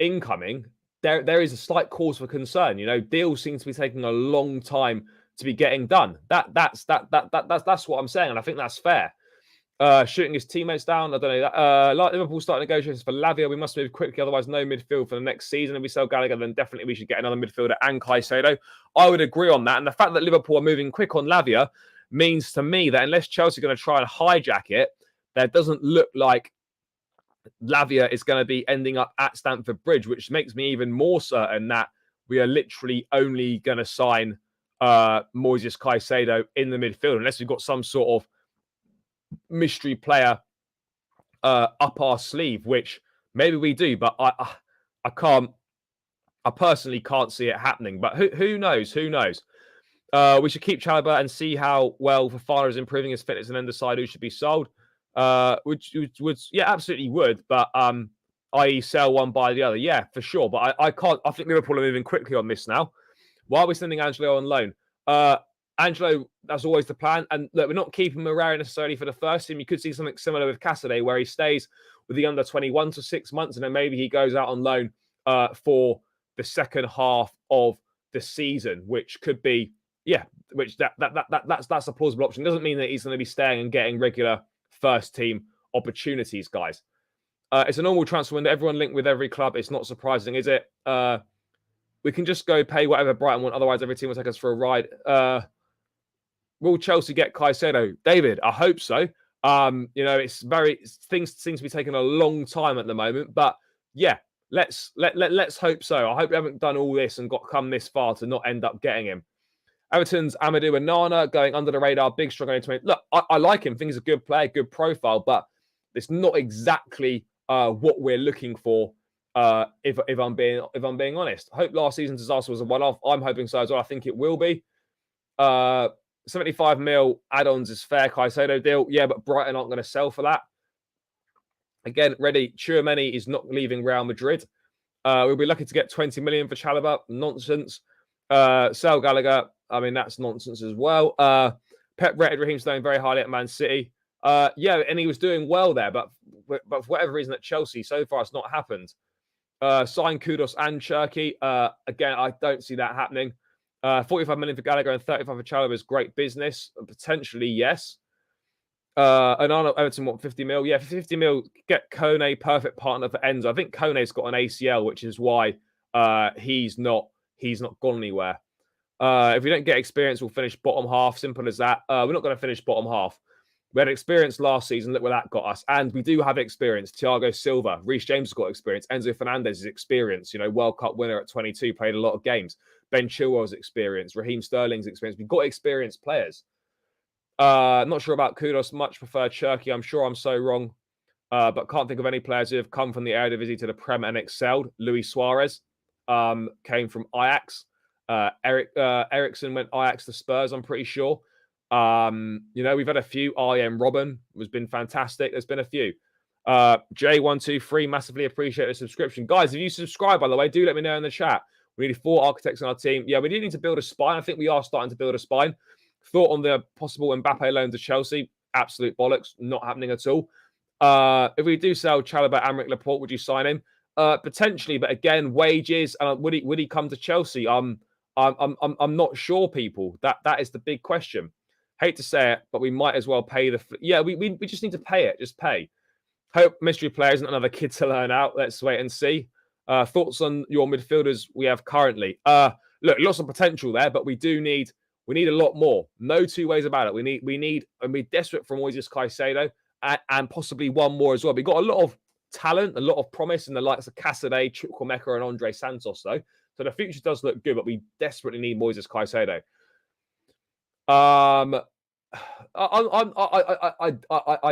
incoming. There is a slight cause for concern. Deals seem to be taking a long time to be getting done. That's what I'm saying, and I think that's fair. Shooting his teammates down, I don't know that. Like Liverpool start negotiations for Lavia, we must move quickly, otherwise no midfield for the next season. If we sell Gallagher, then definitely we should get another midfielder and Caicedo. I would agree on that, and the fact that Liverpool are moving quick on Lavia means to me that unless Chelsea are going to try and hijack it, that doesn't look like Lavia is going to be ending up at Stamford Bridge, which makes me even more certain that we are literally only going to sign Moises Caicedo in the midfield, unless we've got some sort of mystery player up our sleeve, which maybe we do, but I personally can't see it happening. But who knows? We should keep Chalobah and see how well Fofana is improving his fitness and then decide who should be sold. Which would, yeah, absolutely would, but i.e. sell one by the other. Yeah, for sure. But I can't. I think Liverpool are moving quickly on this now. Why are we sending Angelo on loan? Angelo, that's always the plan. And look, we're not keeping Moreira necessarily for the first team. You could see something similar with Cassidy, where he stays with the under 21 for 6 months, and then maybe he goes out on loan for the second half of the season, which could be, which that's a plausible option. Doesn't mean that he's going to be staying and getting regular first team opportunities, guys. It's a normal transfer window. Everyone linked with every club. It's not surprising, is it? We can just go pay whatever Brighton want. Otherwise, every team will take us for a ride. Will Chelsea get Caicedo? David, I hope so. Things seem to be taking a long time at the moment, but yeah, let's hope so. I hope we haven't done all this and come this far to not end up getting him. Everton's Amadou Onana going under the radar, big strong 20. Look, I like him. I think he's a good player, good profile, but it's not exactly what we're looking for. If I'm being honest, I hope last season's disaster was a one-off. I'm hoping so as well. I think it will be. 75 mil add-ons is fair. Caicedo deal, yeah, but Brighton aren't going to sell for that. Again, ready. Tchouameni is not leaving Real Madrid. We'll be lucky to get 20 million for Chalobah. Nonsense. Sell Gallagher. I mean, that's nonsense as well. Pep rated Raheem Sterling very highly at Man City. Yeah, and he was doing well there, but for whatever reason at Chelsea, so far it's not happened. Sign Kudus and Cherky. Again, I don't see that happening. 45 million for Gallagher and 35 for Chalobah is great business. Potentially, yes. And Arnold Everton want 50 mil. Yeah, for 50 mil, get Kone, perfect partner for Enzo. I think Kone's got an ACL, which is why he's not gone anywhere. If we don't get experience, we'll finish bottom half. Simple as that. We're not going to finish bottom half. We had experience last season. Look where that got us. And we do have experience. Thiago Silva, Reece James has got experience. Enzo Fernandez is experienced. World Cup winner at 22, played a lot of games. Ben Chilwell's experience. Raheem Sterling's experience. We've got experienced players. Not sure about Kudus. Much prefer Cherky. I'm sure I'm so wrong. But can't think of any players who have come from the Eredivisie to the Prem and excelled. Luis Suarez came from Ajax. Ericsson went Ajax to Spurs, I'm pretty sure. We've had a few. IM Robin has been fantastic. There's been a few. J123, massively appreciate the subscription. Guys, if you subscribe, by the way, do let me know in the chat. We need 4 architects on our team. Yeah, we do need to build a spine. I think we are starting to build a spine. Thought on the possible Mbappe loan to Chelsea. Absolute bollocks. Not happening at all. If we do sell Chalobah, Amric Laporte, would you sign him? Potentially, but again, wages. Would he come to Chelsea? I'm not sure, people. That is the big question. Hate to say it, but we might as well pay we just need to pay it. Just pay. Hope mystery player isn't another kid to learn out. Let's wait and see. Thoughts on your midfielders we have currently? Look, lots of potential there, but we need a lot more. No two ways about it. We need, and we're desperate for Moises Caicedo and possibly one more as well. We've got a lot of talent, a lot of promise in the likes of Casadei, Chukwuemeka, and Andre Santos, though. So the future does look good, but we desperately need Moises Caicedo. I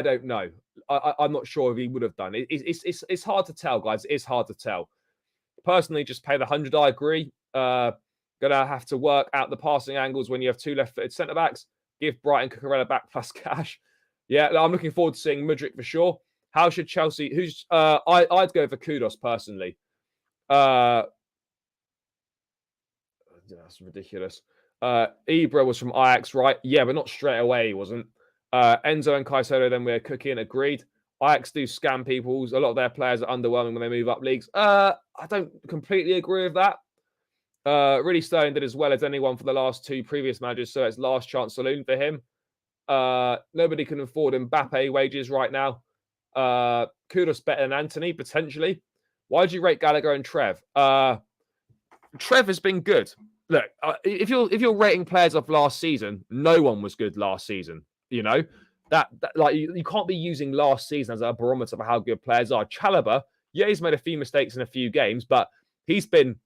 don't know. I'm not sure if he would have done it. It's hard to tell, guys. It's hard to tell. Personally, just pay the 100. I agree. Gonna have to work out the passing angles when you have 2 left-footed centre backs. Give Brighton Cucurella back plus cash. Yeah, I'm looking forward to seeing Mudryk for sure. How should Chelsea? I'd go for Kudus personally. That's ridiculous. Ibra was from Ajax, right? Yeah, but not straight away. He wasn't. Enzo and Caicedo, then we're cooking. Agreed. Ajax do scam people. A lot of their players are underwhelming when they move up leagues. I don't completely agree with that. Really, Sterling did as well as anyone for the last 2 previous managers, so it's last chance saloon for him. Nobody can afford Mbappe wages right now. Kudus better than Anthony, potentially. Why do you rate Gallagher and Trev? Trev has been good. Look, if you're rating players off last season, no one was good last season. That you can't be using last season as a barometer for how good players are. Chalobah, yeah, he's made a few mistakes in a few games, but he's been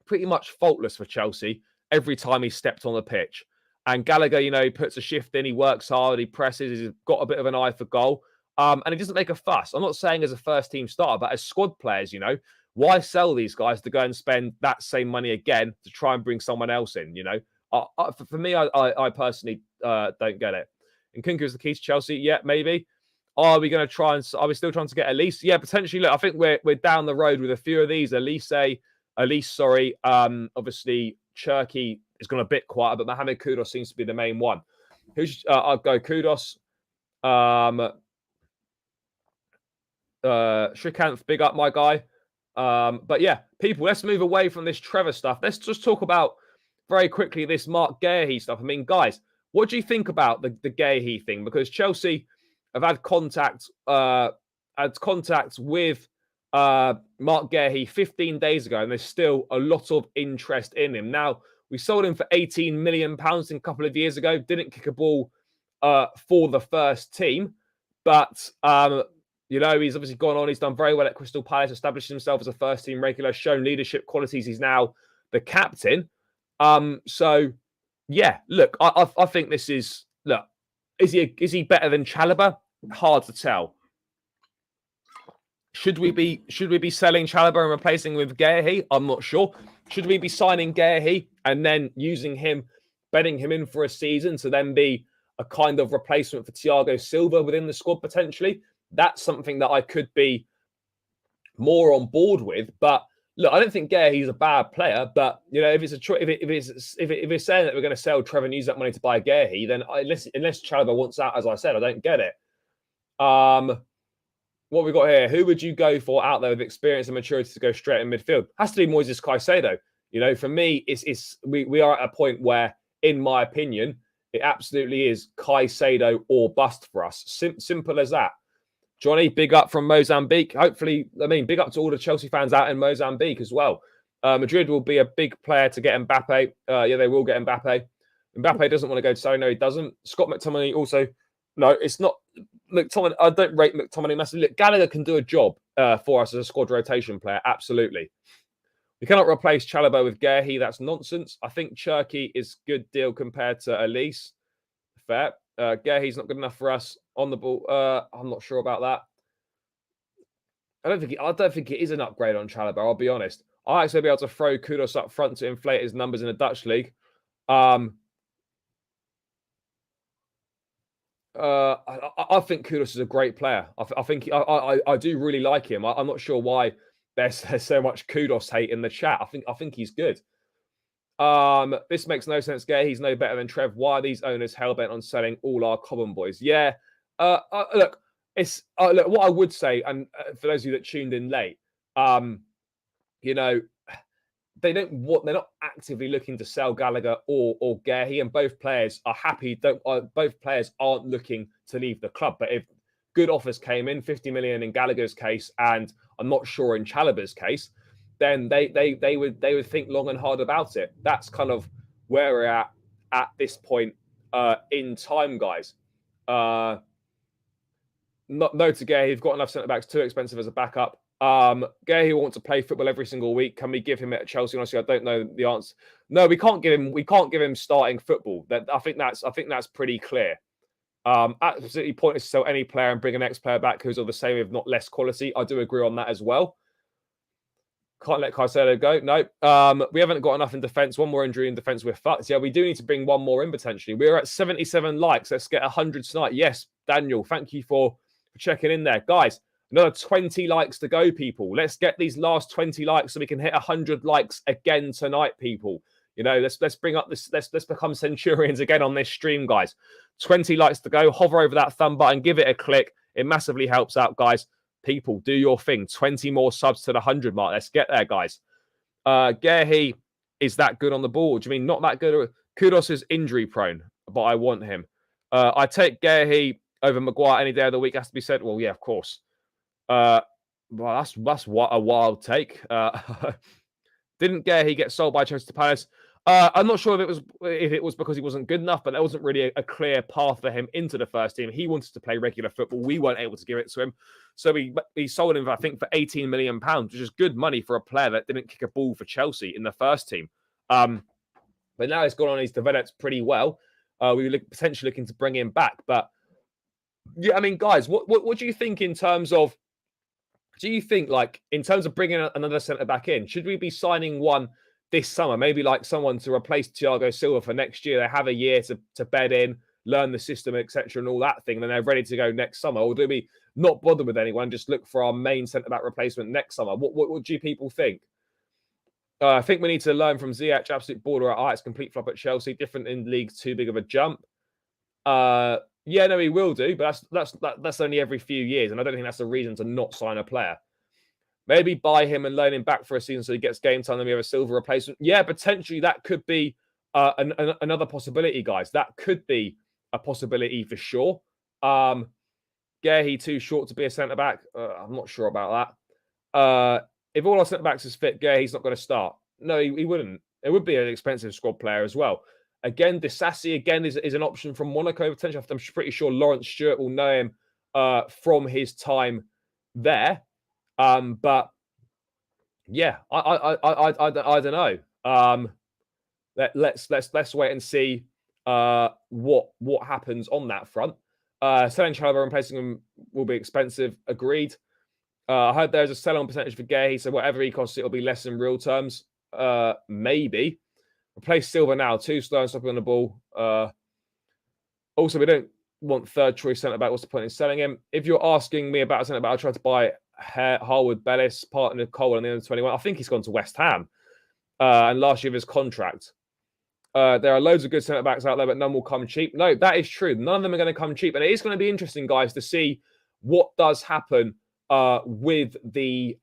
pretty much faultless for Chelsea every time he stepped on the pitch. And Gallagher, he puts a shift in, he works hard, he presses, he's got a bit of an eye for goal, and he doesn't make a fuss. I'm not saying as a first team starter, but as squad players, why sell these guys to go and spend that same money again to try and bring someone else in? For me, I personally don't get it. And Kunku is the key to Chelsea. Yeah, maybe. Are we still trying to get Elise? Yeah, potentially. Look, I think we're down the road with a few of these. Elise, sorry. Obviously, Cherky is going a bit quieter, but Mohamed Kudus seems to be the main one. I'll go Kudus. Shrikant, big up, my guy. But yeah, people, let's move away from this Trevor stuff. Let's just talk about very quickly this Mark Guehi stuff. I mean, guys, what do you think about the Guehi thing? Because Chelsea have had contact with Mark Guehi 15 days ago, and there's still a lot of interest in him. Now, we sold him for £18 million a couple of years ago. Didn't kick a ball for the first team, but he's obviously gone on. He's done very well at Crystal Palace, established himself as a first-team regular, shown leadership qualities. He's now the captain. So, yeah, look, I think this is... Look, is he better than Chalobah? Hard to tell. Should we be selling Chalobah and replacing with Guehi? I'm not sure. Should we be signing Guehi and then using him, betting him in for a season to then be a kind of replacement for Thiago Silva within the squad potentially? That's something that I could be more on board with. But look, I don't think Guehi's a bad player. But if it's saying that we're going to sell Trevor and use that money to buy Guehi, then unless Chalobah wants out, as I said, I don't get it. What we got here? Who would you go for out there with experience and maturity to go straight in midfield? Has to be Moises Caicedo. For me, we are at a point where, in my opinion, it absolutely is Caicedo or bust for us. Simple as that. Johnny, big up from Mozambique. Hopefully, big up to all the Chelsea fans out in Mozambique as well. Madrid will be a big player to get Mbappe. They will get Mbappe. Mbappe doesn't want to go to Saudi. No, he doesn't. Scott McTominay also. No, it's not McTominay. I don't rate McTominay massively. Look, Gallagher can do a job for us as a squad rotation player. Absolutely. We cannot replace Chalobah with Guehi. That's nonsense. I think Cherki is good deal compared to Elise. Fair. Guehi's not good enough for us on the ball. I'm not sure about that. I don't think it is an upgrade on Chalobah. I'll be honest. I actually be able to throw Kudus up front to inflate his numbers in the Dutch league. I think Kudus is a great player. I think I do really like him. I'm not sure why there's so much Kudus hate in the chat. I think he's good. This makes no sense, Gay. He's no better than Trev. Why are these owners hellbent on selling all our common boys? Yeah. Look, what I would say, and for those of you that tuned in late, they're not actively looking to sell Gallagher or Guehi, and both players are happy. Both players aren't looking to leave the club. But if good offers came in, 50 million in Gallagher's case, and I'm not sure in Chalobah's case, then they would think long and hard about it. That's kind of where we're at this point in time, guys. No to Guehi, you've got enough centre backs, too expensive as a backup. Guehi wants to play football every single week. Can we give him it at Chelsea? Honestly, I don't know the answer. No, we can't give him starting football. I think that's pretty clear. Absolutely pointless to sell any player and bring an ex-player back who's of the same, if not less quality. I do agree on that as well. Can't let Caicedo go. No. We haven't got enough in defence. One more injury in defence, we're fucked. Yeah, we do need to bring one more in potentially. We're at 77 likes. Let's get 100 tonight. Yes, Daniel, thank you for checking in there. Guys, another 20 likes to go, people. Let's get these last 20 likes so we can hit 100 likes again tonight, people. Let's bring up this. Let's become centurions again on this stream, guys. 20 likes to go. Hover over that thumb button. Give it a click. It massively helps out, guys. People, do your thing. 20 more subs to the 100 mark. Let's get there, guys. Guehi is that good on the ball? Do you mean not that good? Kudus is injury prone, but I want him. I take Guehi over Maguire any day of the week. Has to be said. Well, yeah, of course. Well, that's what a wild take. Didn't Guehi get sold by Crystal Palace? I'm not sure if it was because he wasn't good enough, but there wasn't really a clear path for him into the first team. He wanted to play regular football. We weren't able to give it to him. So we sold him, I think, for £18 million, which is good money for a player that didn't kick a ball for Chelsea in the first team. But now he's gone on, he's developed pretty well. We were potentially looking to bring him back. But, yeah, I mean, guys, what do you think in terms of... Do you think, in terms of bringing another centre-back in, should we be signing one this summer? Maybe someone to replace Thiago Silva for next year. They have a year to bed in, learn the system, etc., and all that thing. Then they're ready to go next summer. Or do we not bother with anyone, just look for our main centre-back replacement next summer? What do you people think? I think we need to learn from Ziyech. Absolute border at Ajax, complete flop at Chelsea. Different in league, too big of a jump. Yeah, no, he will do, but that's only every few years, and I don't think that's a reason to not sign a player. Maybe buy him and loan him back for a season so he gets game time and we have a silver replacement. Yeah, potentially that could be another possibility, guys. That could be a possibility for sure. Guehi too short to be a centre-back. I'm not sure about that. If all our centre-backs is fit, Guehi's not going to start. No, he wouldn't. It would be an expensive squad player as well. Again, Disassi, again, is an option from Monaco, potentially. I'm pretty sure Lawrence Stewart will know him from his time there. But yeah, I don't know. Let's wait and see what happens on that front. Selling Chalobah and replacing him will be expensive. Agreed. I heard there's a sell-on percentage for Guehi, so whatever he costs, it'll be less in real terms. Maybe. Replace Silva now. Too slow and stopping on the ball. Also, we don't want third choice centre-back. What's the point in selling him? If you're asking me about a centre-back, I tried to buy Harwood Bellis, partner of Cole, and the under 21. I think he's gone to West Ham. And last year of his contract. There are loads of good centre-backs out there, but none will come cheap. No, that is true. None of them are going to come cheap. And it is going to be interesting, guys, to see what does happen with the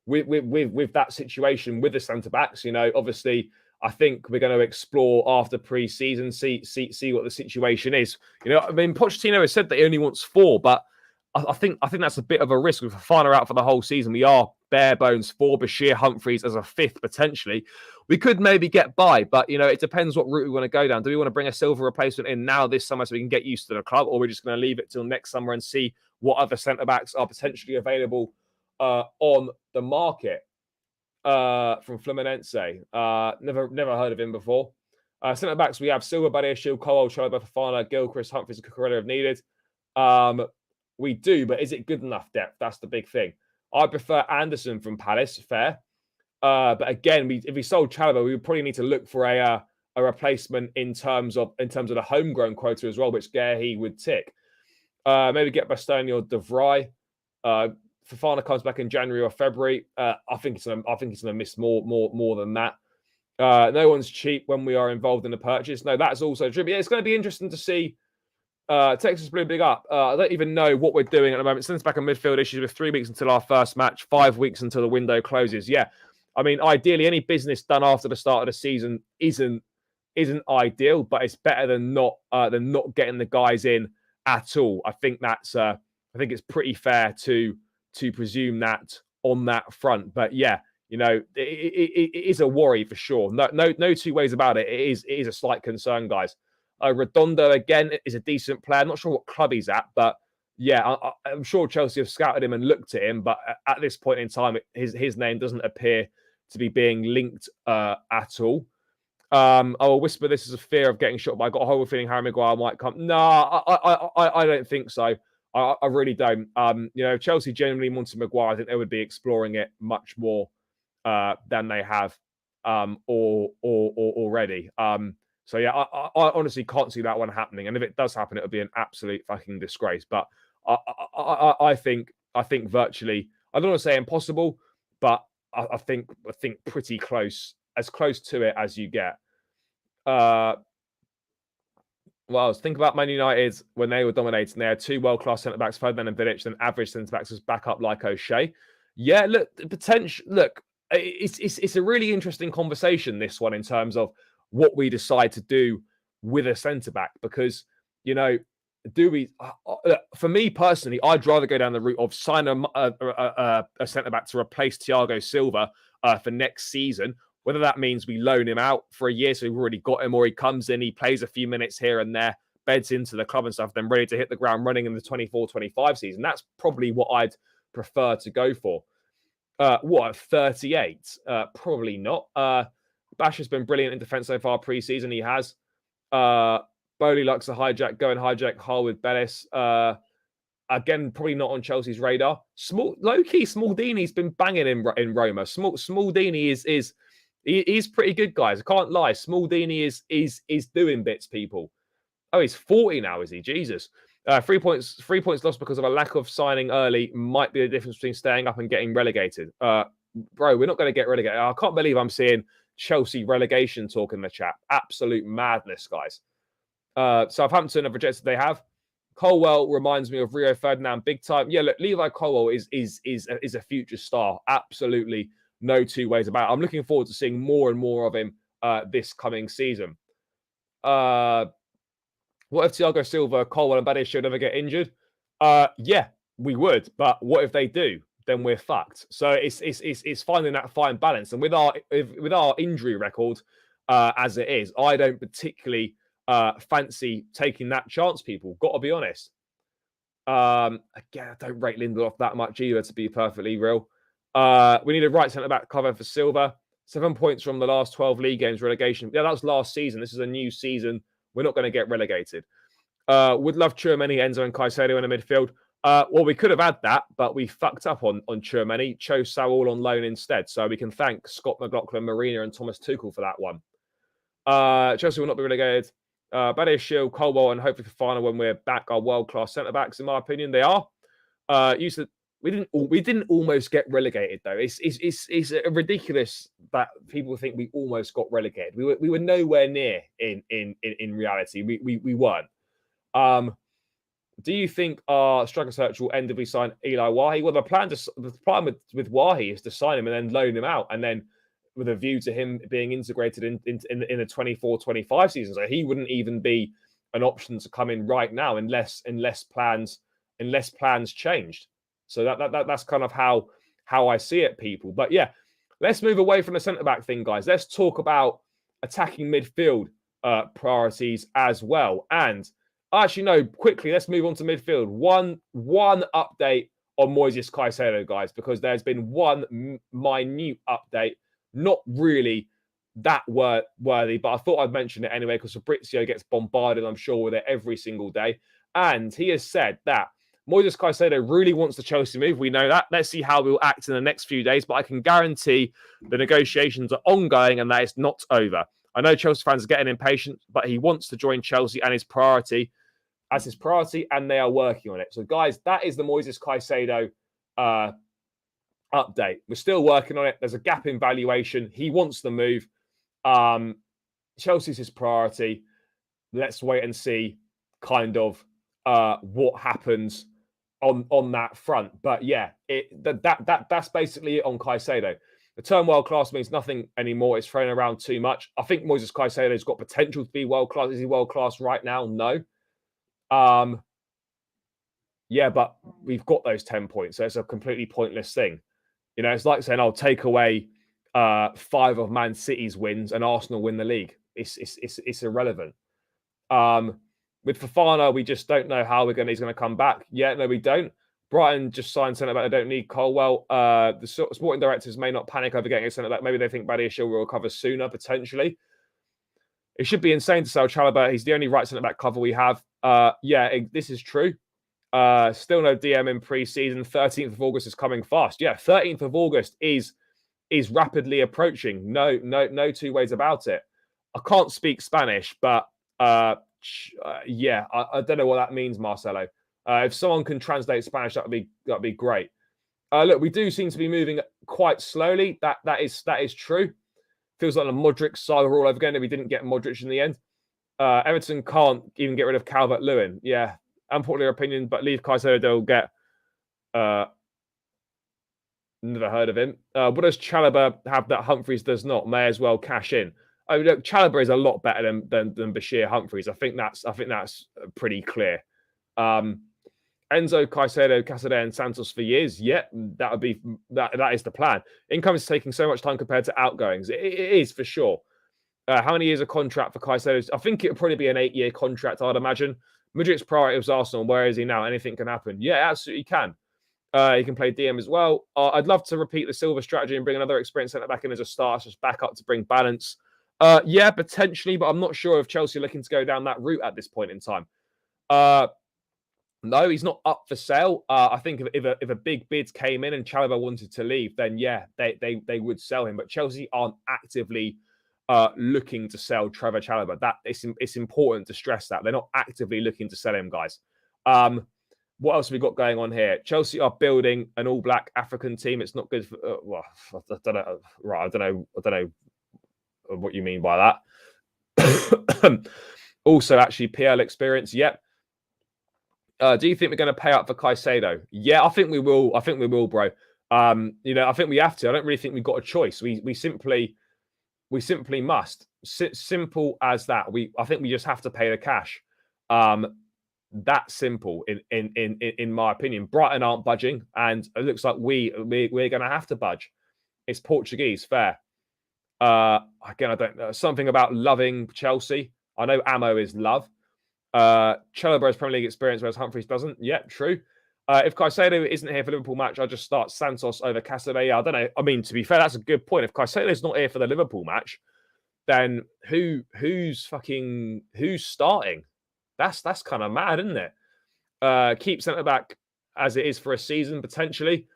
with that situation with the centre-backs. You know, obviously, I think we're going to explore after pre-season, see what the situation is. You know, I mean, Pochettino has said that he only wants 4, but I think that's a bit of a risk. With Fofana out for the whole season, we are bare bones 4, Bashir, Humphreys as a 5th potentially. We could maybe get by, but you know, it depends what route we want to go down. Do we want to bring a silver replacement in now this summer so we can get used to the club, or we're just going to leave it till next summer and see what other centre backs are potentially available on the market? From Fluminense, never heard of him before. Centre backs we have Silva, Badia, Shield, Cole, Chalobah, Fofana, Gilchrist, Humphreys, and Cucurella if needed. We do, but is it good enough depth? That's the big thing. I prefer Anderson from Palace, fair. But again, if we sold Chalobah, we would probably need to look for a replacement in terms of the homegrown quota as well, which Guehi would tick. Maybe get Bastoni or De Vrij. Fofana comes back in January or February. I think it's going to miss more than that. No one's cheap when we are involved in the purchase. No, that's also true. But yeah, it's going to be interesting to see. Texas Blue, big up. I don't even know what we're doing at the moment. Since back on midfield issues with 3 weeks until our first match, 5 weeks until the window closes. Yeah, I mean, ideally, any business done after the start of the season isn't ideal, but it's better than not getting the guys in at all. I think it's pretty fair to presume that on that front. But yeah, you know, it is a worry for sure. No two ways about it. It is a slight concern, guys. Redondo, again, is a decent player. I'm not sure what club he's at, but yeah, I'm sure Chelsea have scouted him and looked at him. But at this point in time, his name doesn't appear to be being linked at all. I will whisper this is a fear of getting shot, but I got a horrible feeling Harry Maguire might come. No, I don't think so. I really don't. You know, if Chelsea genuinely wanted Maguire, I think they would be exploring it much more than they have already. So yeah, I honestly can't see that one happening. And if it does happen, it would be an absolute fucking disgrace. But I think virtually, I don't want to say impossible, but I think pretty close, as close to it as you get. Well, think about Man United when they were dominating. They had 2 world-class centre-backs, Ferdinand and Vidic, then average centre-backs was back up like O'Shea. Yeah, look, potential. Look, it's a really interesting conversation, this one, in terms of what we decide to do with a centre-back. Because, you know, do we... for me personally, I'd rather go down the route of sign a centre-back to replace Thiago Silva for next season. Whether that means we loan him out for a year, so we've already got him, or he comes in, he plays a few minutes here and there, beds into the club and stuff, then ready to hit the ground running in the 24-25 season. That's probably what I'd prefer to go for. What, 38? Probably not. Bash has been brilliant in defence so far pre-season. He has. Bowley likes to hijack, go and hijack Harwood Bellis. Again, probably not on Chelsea's radar. Low-key, Smaldini's been banging in Roma. Smaldini he's pretty good, guys. I can't lie. Smaldini is doing bits, people. Oh, he's 40 now, is he? Jesus. 3 points lost because of a lack of signing early might be the difference between staying up and getting relegated. Bro, we're not going to get relegated. I can't believe I'm seeing Chelsea relegation talk in the chat. Absolute madness, guys. Southampton have rejected. They have. Colwell reminds me of Rio Ferdinand big time. Yeah, look, Levi Colwell is a future star. Absolutely no two ways about it. I'm looking forward to seeing more and more of him this coming season. What if Thiago Silva, Colwell, and Badiashile never get injured? Yeah, we would. But what if they do? Then we're fucked. So it's finding that fine balance. And with our injury record as it is, I don't particularly fancy taking that chance. People, got to be honest. Again, I don't rate Lindelof that much either, to be perfectly real. We need a right centre back cover for Silva. 7 points from the last 12 league games relegation. Yeah, that was last season. This is a new season. We're not going to get relegated. Would love Tchouameni, Enzo, and Caicedo in the midfield. Well, we could have had that, but we fucked up on Tchouameni. Chose Saul on loan instead. So we can thank Scott McLaughlin, Marina, and Thomas Tuchel for that one. Chelsea will not be relegated. Badiashile, Colwell, and hopefully Fofana when we're back are world-class centre-backs, in my opinion. They are. We didn't almost get relegated though. It's ridiculous that people think we almost got relegated. We were nowhere near in reality. We weren't. Do you think our striker search will end if we sign Eli Wahi? Well, the plan with Wahi is to sign him and then loan him out, and then with a view to him being integrated in the 24-25 season. So he wouldn't even be an option to come in right now unless plans changed. So that's kind of how I see it, people. But yeah, let's move away from the centre-back thing, guys. Let's talk about attacking midfield priorities as well. And actually, no, quickly, let's move on to midfield. One update on Moises Caicedo, guys, because there's been one minute update, not really that worthy, but I thought I'd mention it anyway because Fabrizio gets bombarded, I'm sure, with it every single day. And he has said that Moises Caicedo really wants the Chelsea move. We know that. Let's see how we'll act in the next few days. But I can guarantee the negotiations are ongoing and that it's not over. I know Chelsea fans are getting impatient, but he wants to join Chelsea and his priority, and they are working on it. So, guys, that is the Moises Caicedo update. We're still working on it. There's a gap in valuation. He wants the move. Chelsea's his priority. Let's wait and see kind of what happens on that front. But yeah, that's basically it on Caicedo. The term world class means nothing anymore. It's thrown around too much. I think Moises Caicedo's got potential to be world class. Is he world class right now? No. Yeah, but we've got those 10 points, so it's a completely pointless thing. You know, it's like saying I'll take away 5 of Man City's wins and Arsenal win the league. It's irrelevant. With Fofana, we just don't know how he's going to come back. Yeah, no, we don't. Brighton just signed centre back. They don't need Colwell. The sporting directors may not panic over getting a centre back. Maybe they think Badiashile will recover sooner, potentially. It should be insane to sell Chalobah. He's the only right centre back cover we have. This is true. Still no DM in pre-season. 13th of August is coming fast. Yeah, 13th of August is rapidly approaching. No two ways about it. I can't speak Spanish, but I don't know what that means, Marcelo. If someone can translate Spanish, that'd be great. Look, we do seem to be moving quite slowly. That is true. Feels like the Modric saga all over again. We didn't get Modric in the end. Everton can't even get rid of Calvert-Lewin. Yeah, unpopular opinion, but leave Caicedo, they'll get. Never heard of him. What does Chalobah have that Humphreys does not? May as well cash in. Oh, look, Chalobah is a lot better than Bashir Humphreys. I think that's pretty clear. Enzo, Caicedo, Casadei, and Santos for years. Yeah, that is the plan. Income is taking so much time compared to outgoings. It is for sure. How many years of contract for Caicedo? I think it would probably be an 8-year contract, I'd imagine. Mudrik's priority was Arsenal. Where is he now? Anything can happen. Yeah, absolutely can. He can play DM as well. I'd love to repeat the Silva strategy and bring another experienced centre back in as a start, just back up to bring balance. Yeah, potentially, but I'm not sure if Chelsea are looking to go down that route at this point in time. No, he's not up for sale. I think if a big bid came in and Chalobah wanted to leave, then yeah, they would sell him. But Chelsea aren't actively looking to sell Trevor Chalobah. It's important to stress that they're not actively looking to sell him, guys. What else have we got going on here? Chelsea are building an all-black African team. It's not good for. I don't know. Right, I don't know what you mean by that. Also, actually, PL experience. Yep. Do you think we're going to pay up for Caicedo? Yeah, I think we will. I think we will, bro. I think we have to. I don't really think we've got a choice. We simply must. Simple as that. I think we just have to pay the cash. That simple in my opinion. Brighton aren't budging, and it looks like we're going to have to budge. It's Portuguese, fair. Again, I don't know something about loving Chelsea. I know Ammo is love. Chalobah has Premier League experience, whereas Humphries doesn't. Yeah, true. If Caicedo isn't here for Liverpool match, I'll just start Santos over Casadei. I don't know. I mean, to be fair, that's a good point. If Caicedo's not here for the Liverpool match, then who's starting? That's kind of mad, isn't it? Keep centre back as it is for a season potentially.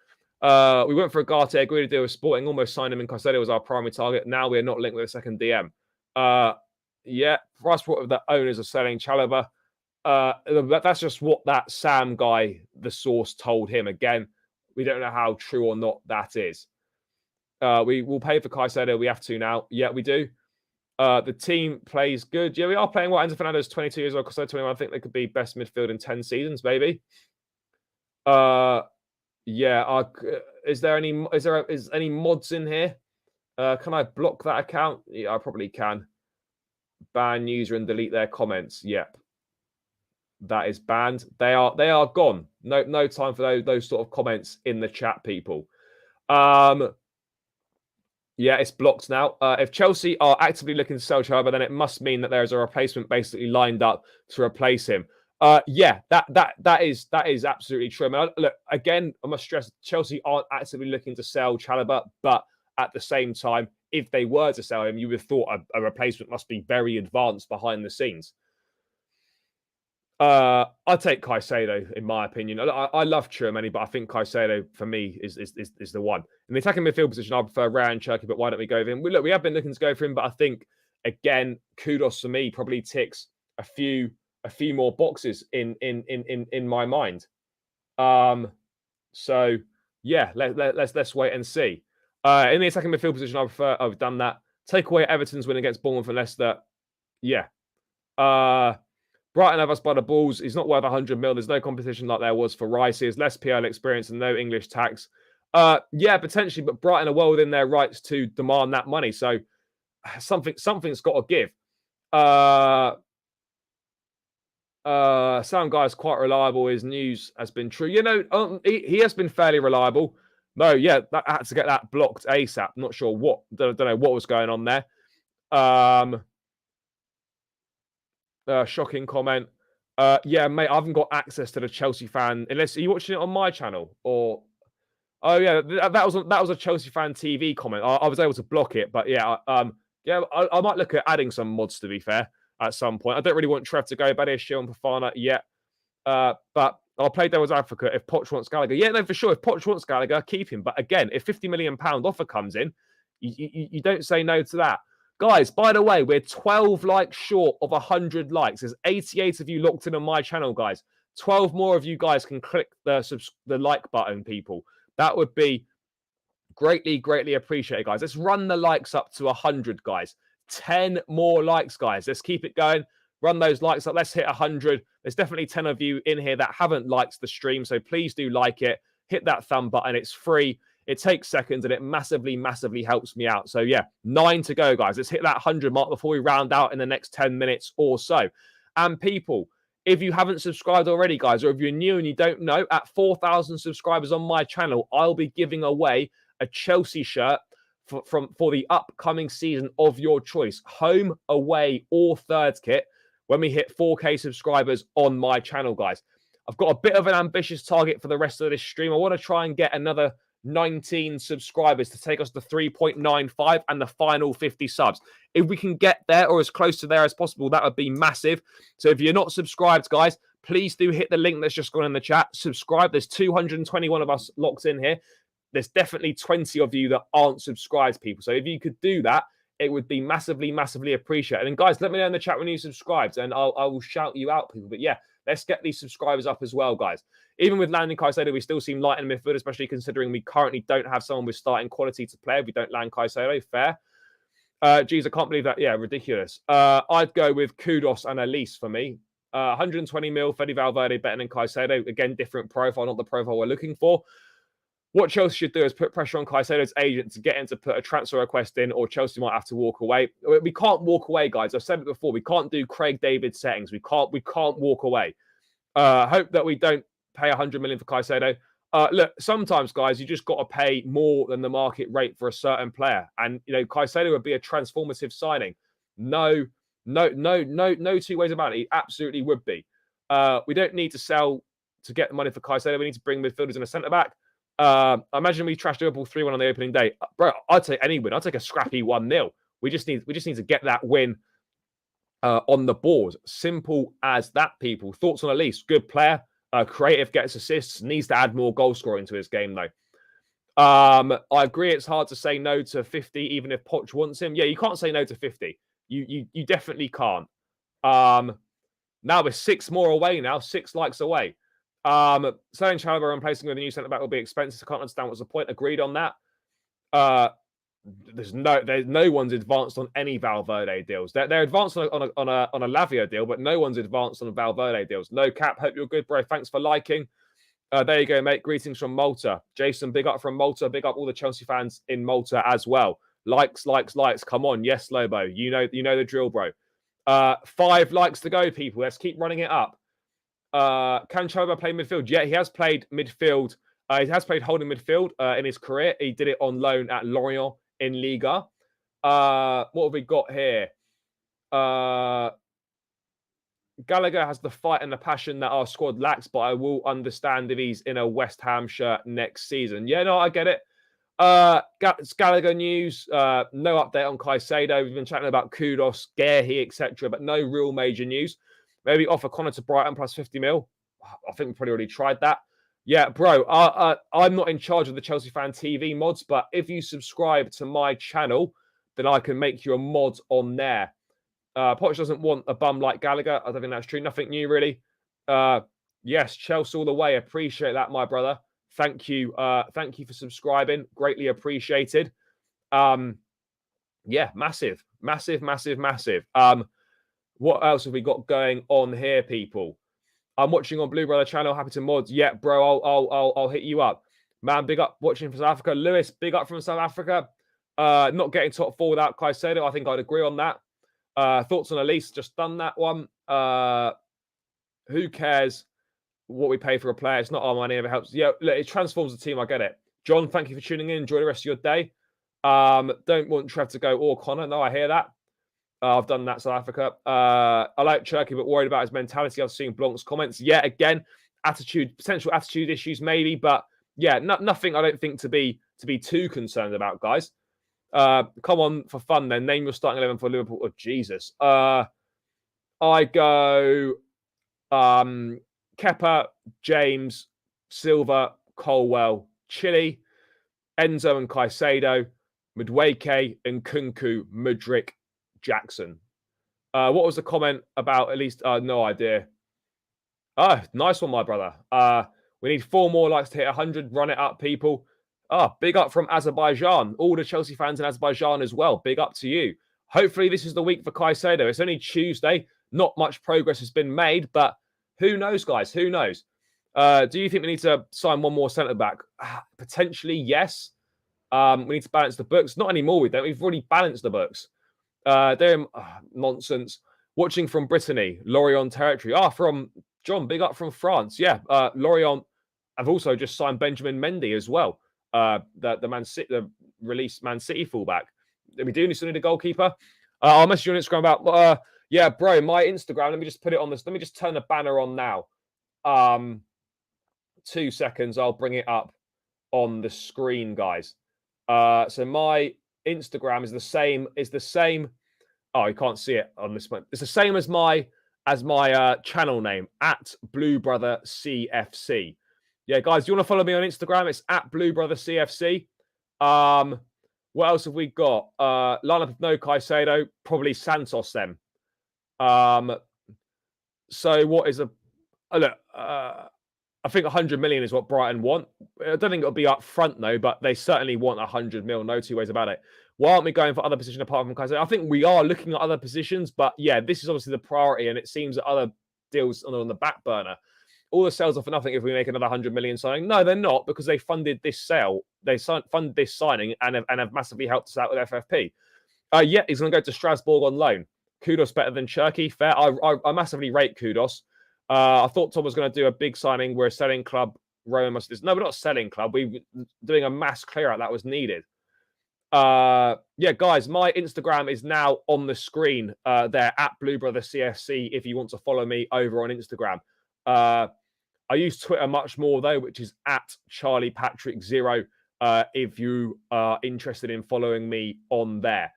We went for a Garte, agreed to deal with Sporting, almost signed him, and Caicedo was our primary target. Now we're not linked with a second DM. Yeah, price what the owners are selling Chalobah. That's just what that Sam guy, the source, told him. Again, we don't know how true or not that is. We will pay for Caicedo. We have to now. Yeah, we do. The team plays good. Yeah, we are playing well. Enzo Fernandez, 22 years old. Caicedo, 21. I think they could be best midfield in 10 seasons, maybe. Yeah. Is any mods in here? Can I block that account? Yeah, I probably can. Ban user and delete their comments. Yep. That is banned. They are gone. No time for those sort of comments in the chat, people. Yeah, it's blocked now. If Chelsea are actively looking to sell Chalobah, then it must mean that there is a replacement basically lined up to replace him. Yeah, that is absolutely true. I mean, look, again, I must stress Chelsea aren't actively looking to sell Chalobah, but at the same time, if they were to sell him, you would have thought a replacement must be very advanced behind the scenes. I'd take Caicedo, in my opinion. I love Tchouaméni, but I think Caicedo, for me, is the one. In the attacking midfield position, I prefer Ryan Cherki, but why don't we go with him? We have been looking to go for him, but I think, again, Kudus for me probably ticks a few more boxes in my mind. So, yeah, let's wait and see. In the attacking midfield position, I've done that. Take away Everton's win against Bournemouth and Leicester. Yeah. Brighton have us by the balls. He's not worth 100 mil. There's no competition like there was for Rice. He has less PL experience and no English tax. Yeah, potentially, but Brighton are well within their rights to demand that money. So something's got to give. Some guy's quite reliable. His news has been true. He has been fairly reliable. No, yeah, that had to get that blocked ASAP. Not sure what. Don't know what was going on there. Shocking comment. Yeah, mate, I haven't got access to the Chelsea fan unless are you watching it on my channel or. Oh yeah, that was a Chelsea fan TV comment. I was able to block it, but yeah, I might look at adding some mods to be fair at some point. I don't really want Trev to go, Badia, Shield, and Fofana yet, but I'll play devil's advocate if Poch wants Gallagher. Yeah, no, for sure. If Poch wants Gallagher, keep him. But again, if £50 million offer comes in, you don't say no to that. Guys, by the way, we're 12 likes short of 100 likes. There's 88 of you locked in on my channel, guys. 12 more of you guys can click the like button, people. That would be greatly, greatly appreciated, guys. Let's run the likes up to 100, guys. 10 more likes, guys. Let's keep it going. Run those likes up. Let's hit 100. There's definitely 10 of you in here that haven't liked the stream, so please do like it. Hit that thumb button. It's free. It takes seconds, and it massively, massively helps me out. So, yeah, 9 to go, guys. Let's hit that 100 mark before we round out in the next 10 minutes or so. And people, if you haven't subscribed already, guys, or if you're new and you don't know, at 4,000 subscribers on my channel, I'll be giving away a Chelsea shirt for the upcoming season of your choice, home, away, or third kit, when we hit 4K subscribers on my channel, guys. I've got a bit of an ambitious target for the rest of this stream. I want to try and get another 19 subscribers to take us to 3.95 and the final 50 subs. If we can get there or as close to there as possible, that would be massive. So if you're not subscribed, guys, please do hit the link that's just gone in the chat. Subscribe. There's 221 of us locked in here. There's definitely 20 of you that aren't subscribed, people. So if you could do that, it would be massively, massively appreciated. And guys, let me know in the chat when you subscribed and I will shout you out, people. But yeah, let's get these subscribers up as well, guys. Even with landing Caicedo, we still seem light in midfield, especially considering we currently don't have someone with starting quality to play if we don't land Caicedo. Fair. Geez, I can't believe that. Yeah, ridiculous. I'd go with Kudus and Elise for me. 120 mil, Fede Valverde better than Caicedo. Again, different profile, not the profile we're looking for. What Chelsea should do is put pressure on Caicedo's agent to get him to put a transfer request in, or Chelsea might have to walk away. We can't walk away, guys. I've said it before. We can't do Craig David settings. We can't walk away. Hope that we don't pay 100 million for Caicedo. Look, sometimes, guys, you just got to pay more than the market rate for a certain player, and Caicedo would be a transformative signing. No two ways about it. He absolutely would be. We don't need to sell to get the money for Caicedo. We need to bring midfielders and a centre back. I imagine we trashed Liverpool 3-1 on the opening day. Bro, I'd take any win. I'd take a scrappy 1-0. We just need to get that win on the board. Simple as that, people. Thoughts on Elise? Good player. Creative, gets assists. Needs to add more goal scoring to his game, though. I agree it's hard to say no to 50, even if Poch wants him. Yeah, you can't say no to 50. You definitely can't. Now we're 6 more away now. 6 likes away. Selling Chalobah and replacing with a new centre-back will be expensive. I can't understand what's the point. Agreed on that. There's no one's advanced on any Valverde deals. They're advanced on a Lavia deal, but no one's advanced on Valverde deals. No cap. Hope you're good, bro. Thanks for liking. There you go, mate. Greetings from Malta. Jason, big up from Malta. Big up all the Chelsea fans in Malta as well. Likes. Come on. Yes, Lobo. You know the drill, bro. 5 likes to go, people. Let's keep running it up. Can Chalobah play midfield? Yeah, he has played midfield. He has played holding midfield in his career. He did it on loan at Lorient in Liga. What have we got here? Gallagher has the fight and the passion that our squad lacks, but I will understand if he's in a West Ham shirt next season. Yeah, no, I get it. Gallagher news. No update on Caicedo. We've been chatting about Kudus, Guehi, etc., but no real major news. Maybe offer Conor to Brighton plus 50 mil. I think we probably already tried that. Yeah, bro, I'm not in charge of the Chelsea Fan TV mods, but if you subscribe to my channel, then I can make you a mod on there. Poch doesn't want a bum like Gallagher. I don't think that's true. Nothing new, really. Yes, Chelsea all the way. Appreciate that, my brother. Thank you. Thank you for subscribing. Greatly appreciated. Yeah, massive. What else have we got going on here, people? I'm watching on Blue Brother channel. Happy to mod. Yeah, bro, I'll hit you up. Man, big up watching from South Africa. Lewis, big up from South Africa. Not getting top 4 without Caicedo. I think I'd agree on that. Thoughts on Elise? Just done that one. Who cares what we pay for a player? It's not our money. If it helps. Yeah, look, it transforms the team. I get it. John, thank you for tuning in. Enjoy the rest of your day. Don't want Trev to go or Connor. No, I hear that. I've done that, South Africa. I like Cherky, but worried about his mentality. I've seen Blanc's comments. Yeah, again, potential attitude issues, maybe, but yeah, nothing. I don't think to be too concerned about, guys. Come on for fun, then. Name your starting 11 for Liverpool. Oh, Jesus. I go Kepa, James, Silva, Colwell, Chile, Enzo and Caicedo, Madueke, and Nkunku, Mudryk, Jackson. What was the comment about? At least no idea. Nice one, my brother. We need 4 more likes to hit 100. Run it up, people. Big up from Azerbaijan. All the Chelsea fans in Azerbaijan as well. Big up to you. Hopefully this is the week for Caicedo. It's only Tuesday. Not much progress has been made, but who knows, guys? Who knows? Do you think we need to sign 1 more centre-back? Potentially, yes. We need to balance the books. Not anymore, we don't. We've already balanced the books. They're nonsense. Watching from Brittany, Lorient territory. From John, big up from France. Yeah, Lorient have also just signed Benjamin Mendy as well. The released Man City fullback. We do still need a goalkeeper. I'll message you on Instagram about. Yeah, bro, my Instagram. Let me just put it on this. Let me just turn the banner on now. 2 seconds. I'll bring it up on the screen, guys. So my Instagram is the same. Oh, you can't see it on this one. It's the same as my channel name, at Blue Brother CFC. Yeah, guys, do you want to follow me on Instagram? It's at Blue Brother CFC. What else have we got? Lineup of no Caicedo, probably Santos then. So what is look? I think 100 million is what Brighton want. I don't think it'll be up front, though, but they certainly want 100 mil. No two ways about it. Why aren't we going for other positions apart from Caicedo? I think we are looking at other positions, but yeah, this is obviously the priority, and it seems that other deals on the back burner. All the sales are for nothing if we make another 100 million signing. No, they're not, because they funded this sale. They funded this signing and have massively helped us out with FFP. Yeah, he's going to go to Strasbourg on loan. Kudus better than Cherki. Fair. I massively rate Kudus. I thought Tom was going to do a big signing. We're a selling club. Roman must. No, we're not a selling club. We're doing a mass clear out that was needed. Yeah, guys, my Instagram is now on the screen there at Blue Brother CFC if you want to follow me over on Instagram. I use Twitter much more, though, which is at CharliePatrick0 if you are interested in following me on there.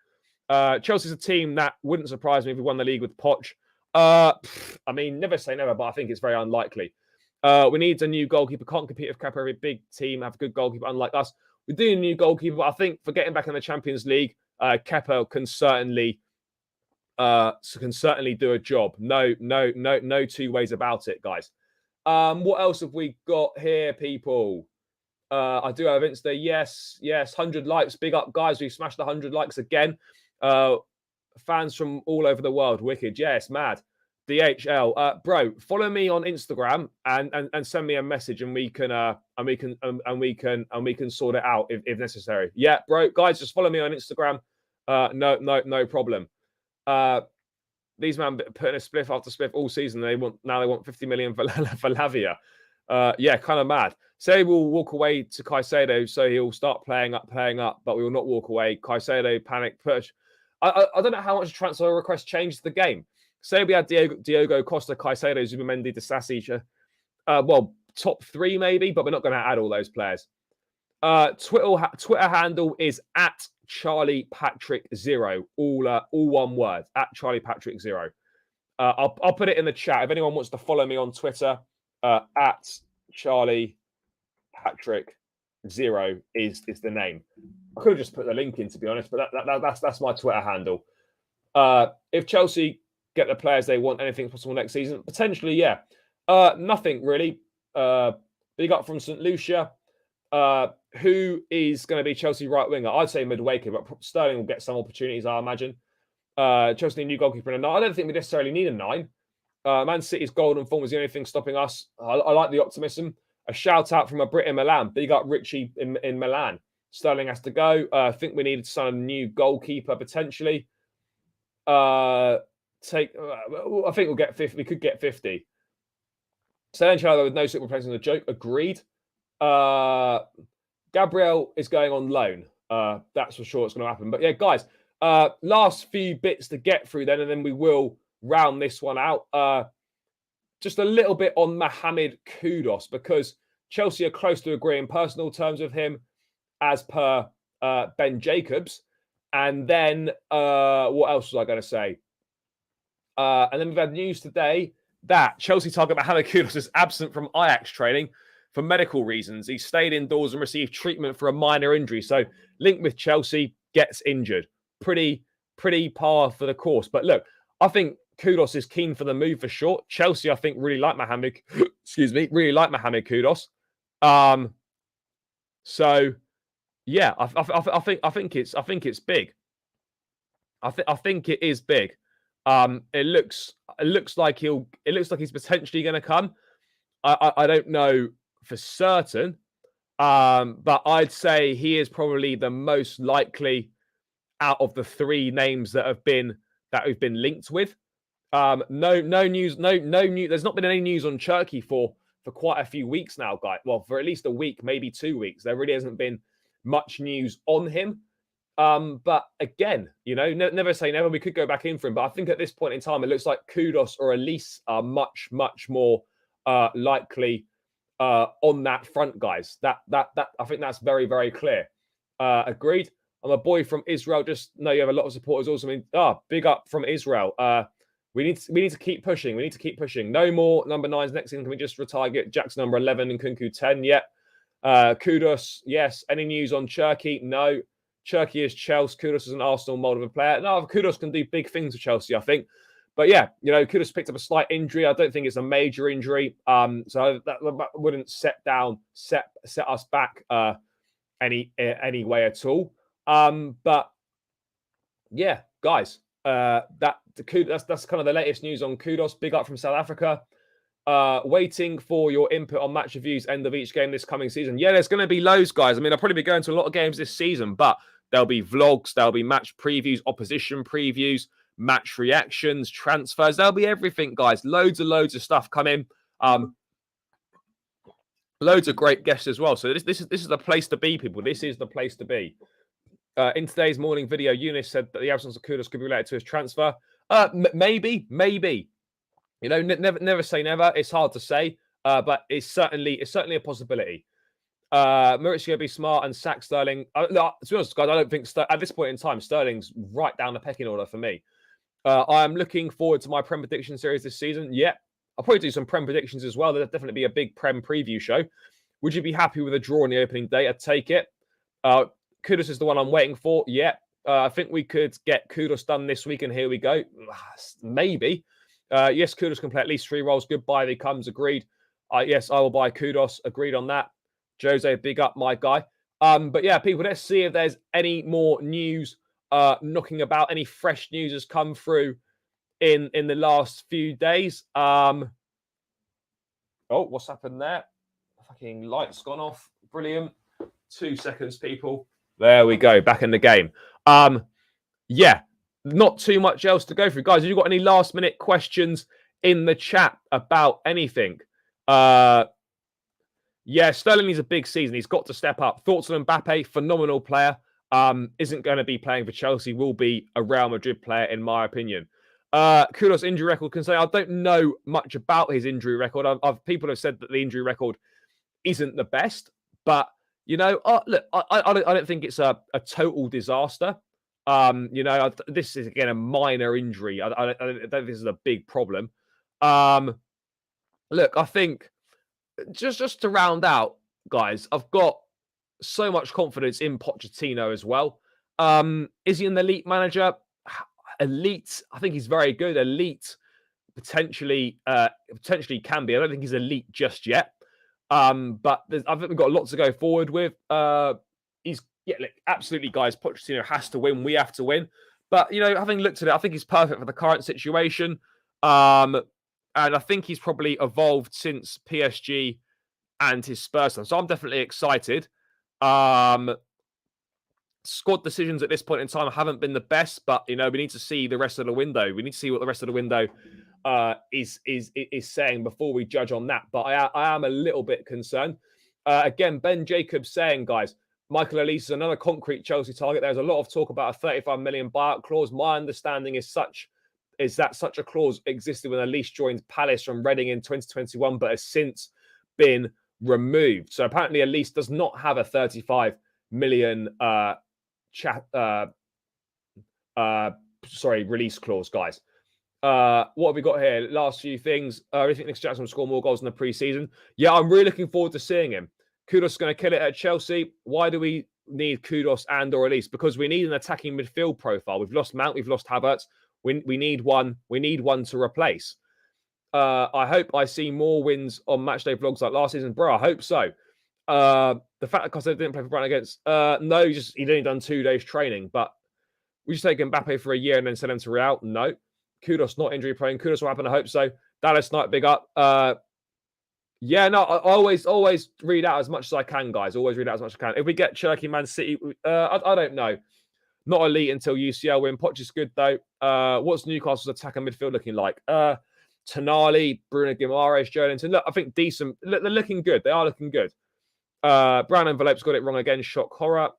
Chelsea's a team that wouldn't surprise me if we won the league with Poch. I mean, never say never, but I think it's very unlikely. We need a new goalkeeper. Can't compete with Kepa. Every big team have a good goalkeeper, unlike us. We do need a new goalkeeper, but I think for getting back in the Champions League, Kepa can certainly do a job. No two ways about it, guys. What else have we got here, people? I do have Insta. Yes. 100 likes. Big up, guys. We smashed 100 likes again. Fans from all over the world. Wicked. Yes, mad. DHL. Bro, follow me on Instagram and send me a message, and we can sort it out if necessary. Yeah, bro, guys, just follow me on Instagram. No problem. These men putting a spliff after spliff all season. They want 50 million for Lavia. Yeah, kind of mad. Say we'll walk away to Caicedo, so he'll start playing up, but we will not walk away. Caicedo, panic, push. I don't know how much transfer request changed the game. Say we had Diogo Costa, Caicedo, Zubimendi, Disasi. Well, top 3 maybe, but we're not going to add all those players. Twitter handle is at CharliePatrick0, all one word, at CharliePatrick0. I'll put it in the chat. If anyone wants to follow me on Twitter, at CharliePatrick0 is the name. I could have just put the link in, to be honest, but that's my Twitter handle. If Chelsea get the players they want, anything's possible next season, potentially, yeah. Nothing really. Big up from St. Lucia. Who is going to be Chelsea right winger? I'd say Midwaker, but Sterling will get some opportunities, I imagine. Chelsea need a new goalkeeper and a 9. I don't think we necessarily need a 9. Man City's golden form is the only thing stopping us. I like the optimism. A shout out from a Brit in Milan. Big up Richie in Milan. Sterling has to go. I think we need to sign a new goalkeeper potentially. I think we'll get 50. We could get 50. Saying Chalobah with no super replacement is a joke. Agreed. Gabriel is going on loan. That's for sure. It's going to happen. But yeah, guys, last few bits to get through then, and then we will round this one out. Just a little bit on Mohamed Kudus, because Chelsea are close to agreeing personal terms with him, as per Ben Jacobs. And then what else was I going to say? And then we've had news today that Chelsea target Mohamed Kudus is absent from Ajax training for medical reasons. He stayed indoors and received treatment for a minor injury. So linked with Chelsea, gets injured. Pretty par for the course. But look, I think Kudus is keen for the move for sure. Chelsea, I think, really like Mohamed. Really like Mohamed Kudus. So yeah, I think it's big. I think it is big. It looks like he's potentially going to come. I don't know for certain, but I'd say he is probably the most likely out of the 3 names that we've been linked with. No news. There's not been any news on Cherki for quite a few weeks now, guys. Well, for at least a week, maybe 2 weeks. There really hasn't been much news on him. But again, never say never. We could go back in for him, but I think at this point in time, it looks like Kudus or Elise are much more likely on that front, guys. That I think that's very, very clear. Agreed. I'm a boy from Israel. Just know you have a lot of supporters. Also, big up from Israel. We need to keep pushing. We need to keep pushing. No more number 9s next season. Can we just retire? Get Jackson number 11 and Kunku 10? Yep. Kudus, yes. Any news on Cherki? No. Cherki is Chelsea. Kudus is an Arsenal mold of a player. No, Kudus can do big things for Chelsea, I think. But yeah, Kudus picked up a slight injury. I don't think it's a major injury. So that wouldn't set us back any way at all. But yeah, guys, That's kind of the latest news on Kudus. Big up from South Africa. Waiting for your input on match reviews end of each game this coming season. Yeah, there's going to be loads, guys. I mean, I'll probably be going to a lot of games this season, but there'll be vlogs, there'll be match previews, opposition previews, match reactions, transfers. There'll be everything, guys. Loads of stuff coming. Loads of great guests as well. So this is the place to be, people. This is the place to be. In today's morning video, Eunice said that the absence of Kudus could be related to his transfer. Maybe. You know, never say never. It's hard to say, but it's certainly a possibility. Maurizio will be smart and sack Sterling. To be honest, guys, I don't think at this point in time Sterling's right down the pecking order for me. I am looking forward to my Prem prediction series this season. Yeah, I'll probably do some Prem predictions as well. There'll definitely be a big Prem preview show. Would you be happy with a draw on the opening day? I'd take it. Kudus is the one I'm waiting for. Yeah, I think we could get Kudus done this week, and here we go. Maybe. Yes, Kudus can play at least 3 roles. Goodbye, he comes. Agreed. Yes, I will buy Kudus. Agreed on that. Jose, big up, my guy. But yeah, people, let's see if there's any more news knocking about. Any fresh news has come through in the last few days. Oh, what's happened there? Fucking light's gone off. Brilliant. 2 seconds, people. There we go. Back in the game. Yeah, not too much else to go through. Guys, have you got any last minute questions in the chat about anything? Yeah, Sterling needs a big season. He's got to step up. Thoughts on Mbappe? Phenomenal player. Isn't going to be playing for Chelsea. Will be a Real Madrid player, in my opinion. Kudus injury record can say I don't know much about his injury record. People have said that the injury record isn't the best, but you know, look, I don't think it's a total disaster. You know, this is again a minor injury. I don't think this is a big problem. Look, I think just to round out, guys, I've got so much confidence in Pochettino as well. Is he an elite manager? Elite, I think he's very good. Elite, potentially can be. I don't think he's elite just yet. But I think we've got a lot to go forward with. Look, absolutely, guys. Pochettino has to win. We have to win. But you know, having looked at it, I think he's perfect for the current situation. And I think he's probably evolved since PSG and his Spurs time. So I'm definitely excited. Squad decisions at this point in time haven't been the best, but you know, we need to see the rest of the window. We need to see what the rest of the window is saying before we judge on that. But I am a little bit concerned. Again, Ben Jacobs saying, guys, Michael Elise is another concrete Chelsea target. There's a lot of talk about a 35 million buyout clause. My understanding is that such a clause existed when Elise joined Palace from Reading in 2021, but has since been removed. So apparently Elise does not have a 35 million release clause, guys. What have we got here? Last few things. I think Nick Jackson will score more goals in the preseason. Yeah, I'm really looking forward to seeing him. Kudus is going to kill it at Chelsea. Why do we need Kudus and or Elise? Because we need an attacking midfield profile. We've lost Mount. We've lost Havertz. We need one. We need one to replace. I hope I see more wins on matchday vlogs like last season, bro. I hope so. The fact that Costa didn't play for Brighton against, no, he'd only done 2 days training. But we just take Mbappe for a year and then send him to Real. No, Kudus not injury prone. Kudus will happen. I hope so. Dallas Knight, big up. Yeah, no, I always read out as much as I can, guys. Always read out as much as I can. If we get Cherokee Man City, I don't know. Not elite until UCL win. Poch is good though. What's Newcastle's attack and midfield looking like? Tonali, Bruno Guimaraes, Joelinton. Look, I think decent. They're looking good. They are looking good. Brown Envelope's got it wrong again. Shock horror.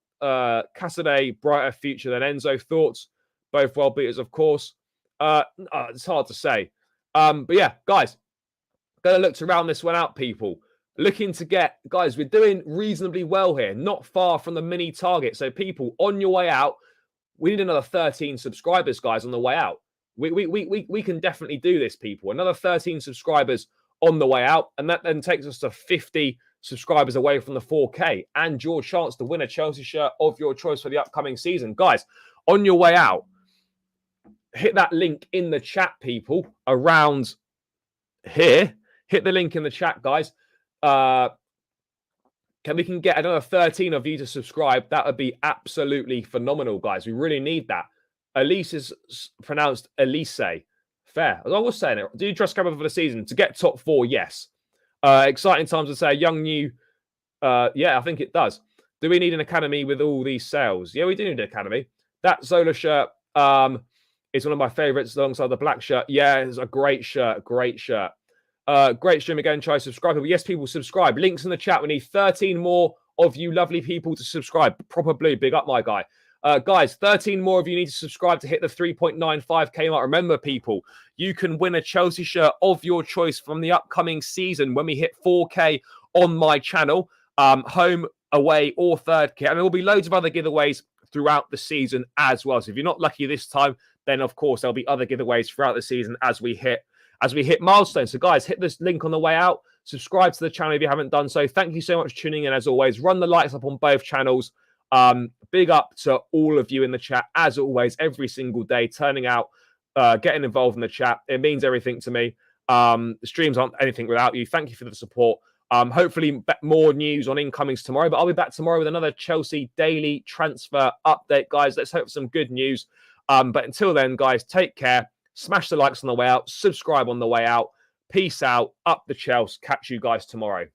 Cassidy, brighter future than Enzo. Thoughts? Both well beaters, of course. It's hard to say. But yeah, guys, gonna look to round this one out, people. Looking to get, guys, we're doing reasonably well here. Not far from the mini target. So people, on your way out, we need another 13 subscribers, guys, on the way out. We can definitely do this, people. Another 13 subscribers on the way out. And that then takes us to 50 subscribers away from the 4K. And your chance to win a Chelsea shirt of your choice for the upcoming season. Guys, on your way out, hit that link in the chat, people, around here. Hit the link in the chat, guys. We can get another 13 of you to subscribe? That would be absolutely phenomenal, guys. We really need that. Elise is pronounced Elise. Fair. As I was saying it. Do you trust Chalobah for the season? To get top 4, yes. Exciting times to say young new. Yeah, I think it does. Do we need an academy with all these sales? Yeah, we do need an academy. That Zola shirt is one of my favorites alongside the black shirt. Yeah, it's a great shirt. Great shirt. Great stream again. Try to subscribe. Yes, people subscribe. Links in the chat. We need 13 more of you lovely people to subscribe. Proper blue. Big up, my guy. Guys, 13 more of you need to subscribe to hit the 3.95k mark. Remember, people, you can win a Chelsea shirt of your choice from the upcoming season when we hit 4k on my channel. Home, away, or third kit. And there will be loads of other giveaways throughout the season as well. So if you're not lucky this time, then of course there'll be other giveaways throughout the season as we hit milestones. So guys, hit this link on the way out. Subscribe to the channel if you haven't done so. Thank you so much for tuning in. As always, run the lights up on both channels. Big up to all of you in the chat, as always, every single day, turning out, getting involved in the chat. It means everything to me. The streams aren't anything without you. Thank you for the support. Hopefully more news on incomings tomorrow, but I'll be back tomorrow with another Chelsea daily transfer update, guys. Let's hope for some good news. But until then, guys, take care. Smash the likes on the way out. Subscribe on the way out. Peace out. Up the Chelsea. Catch you guys tomorrow.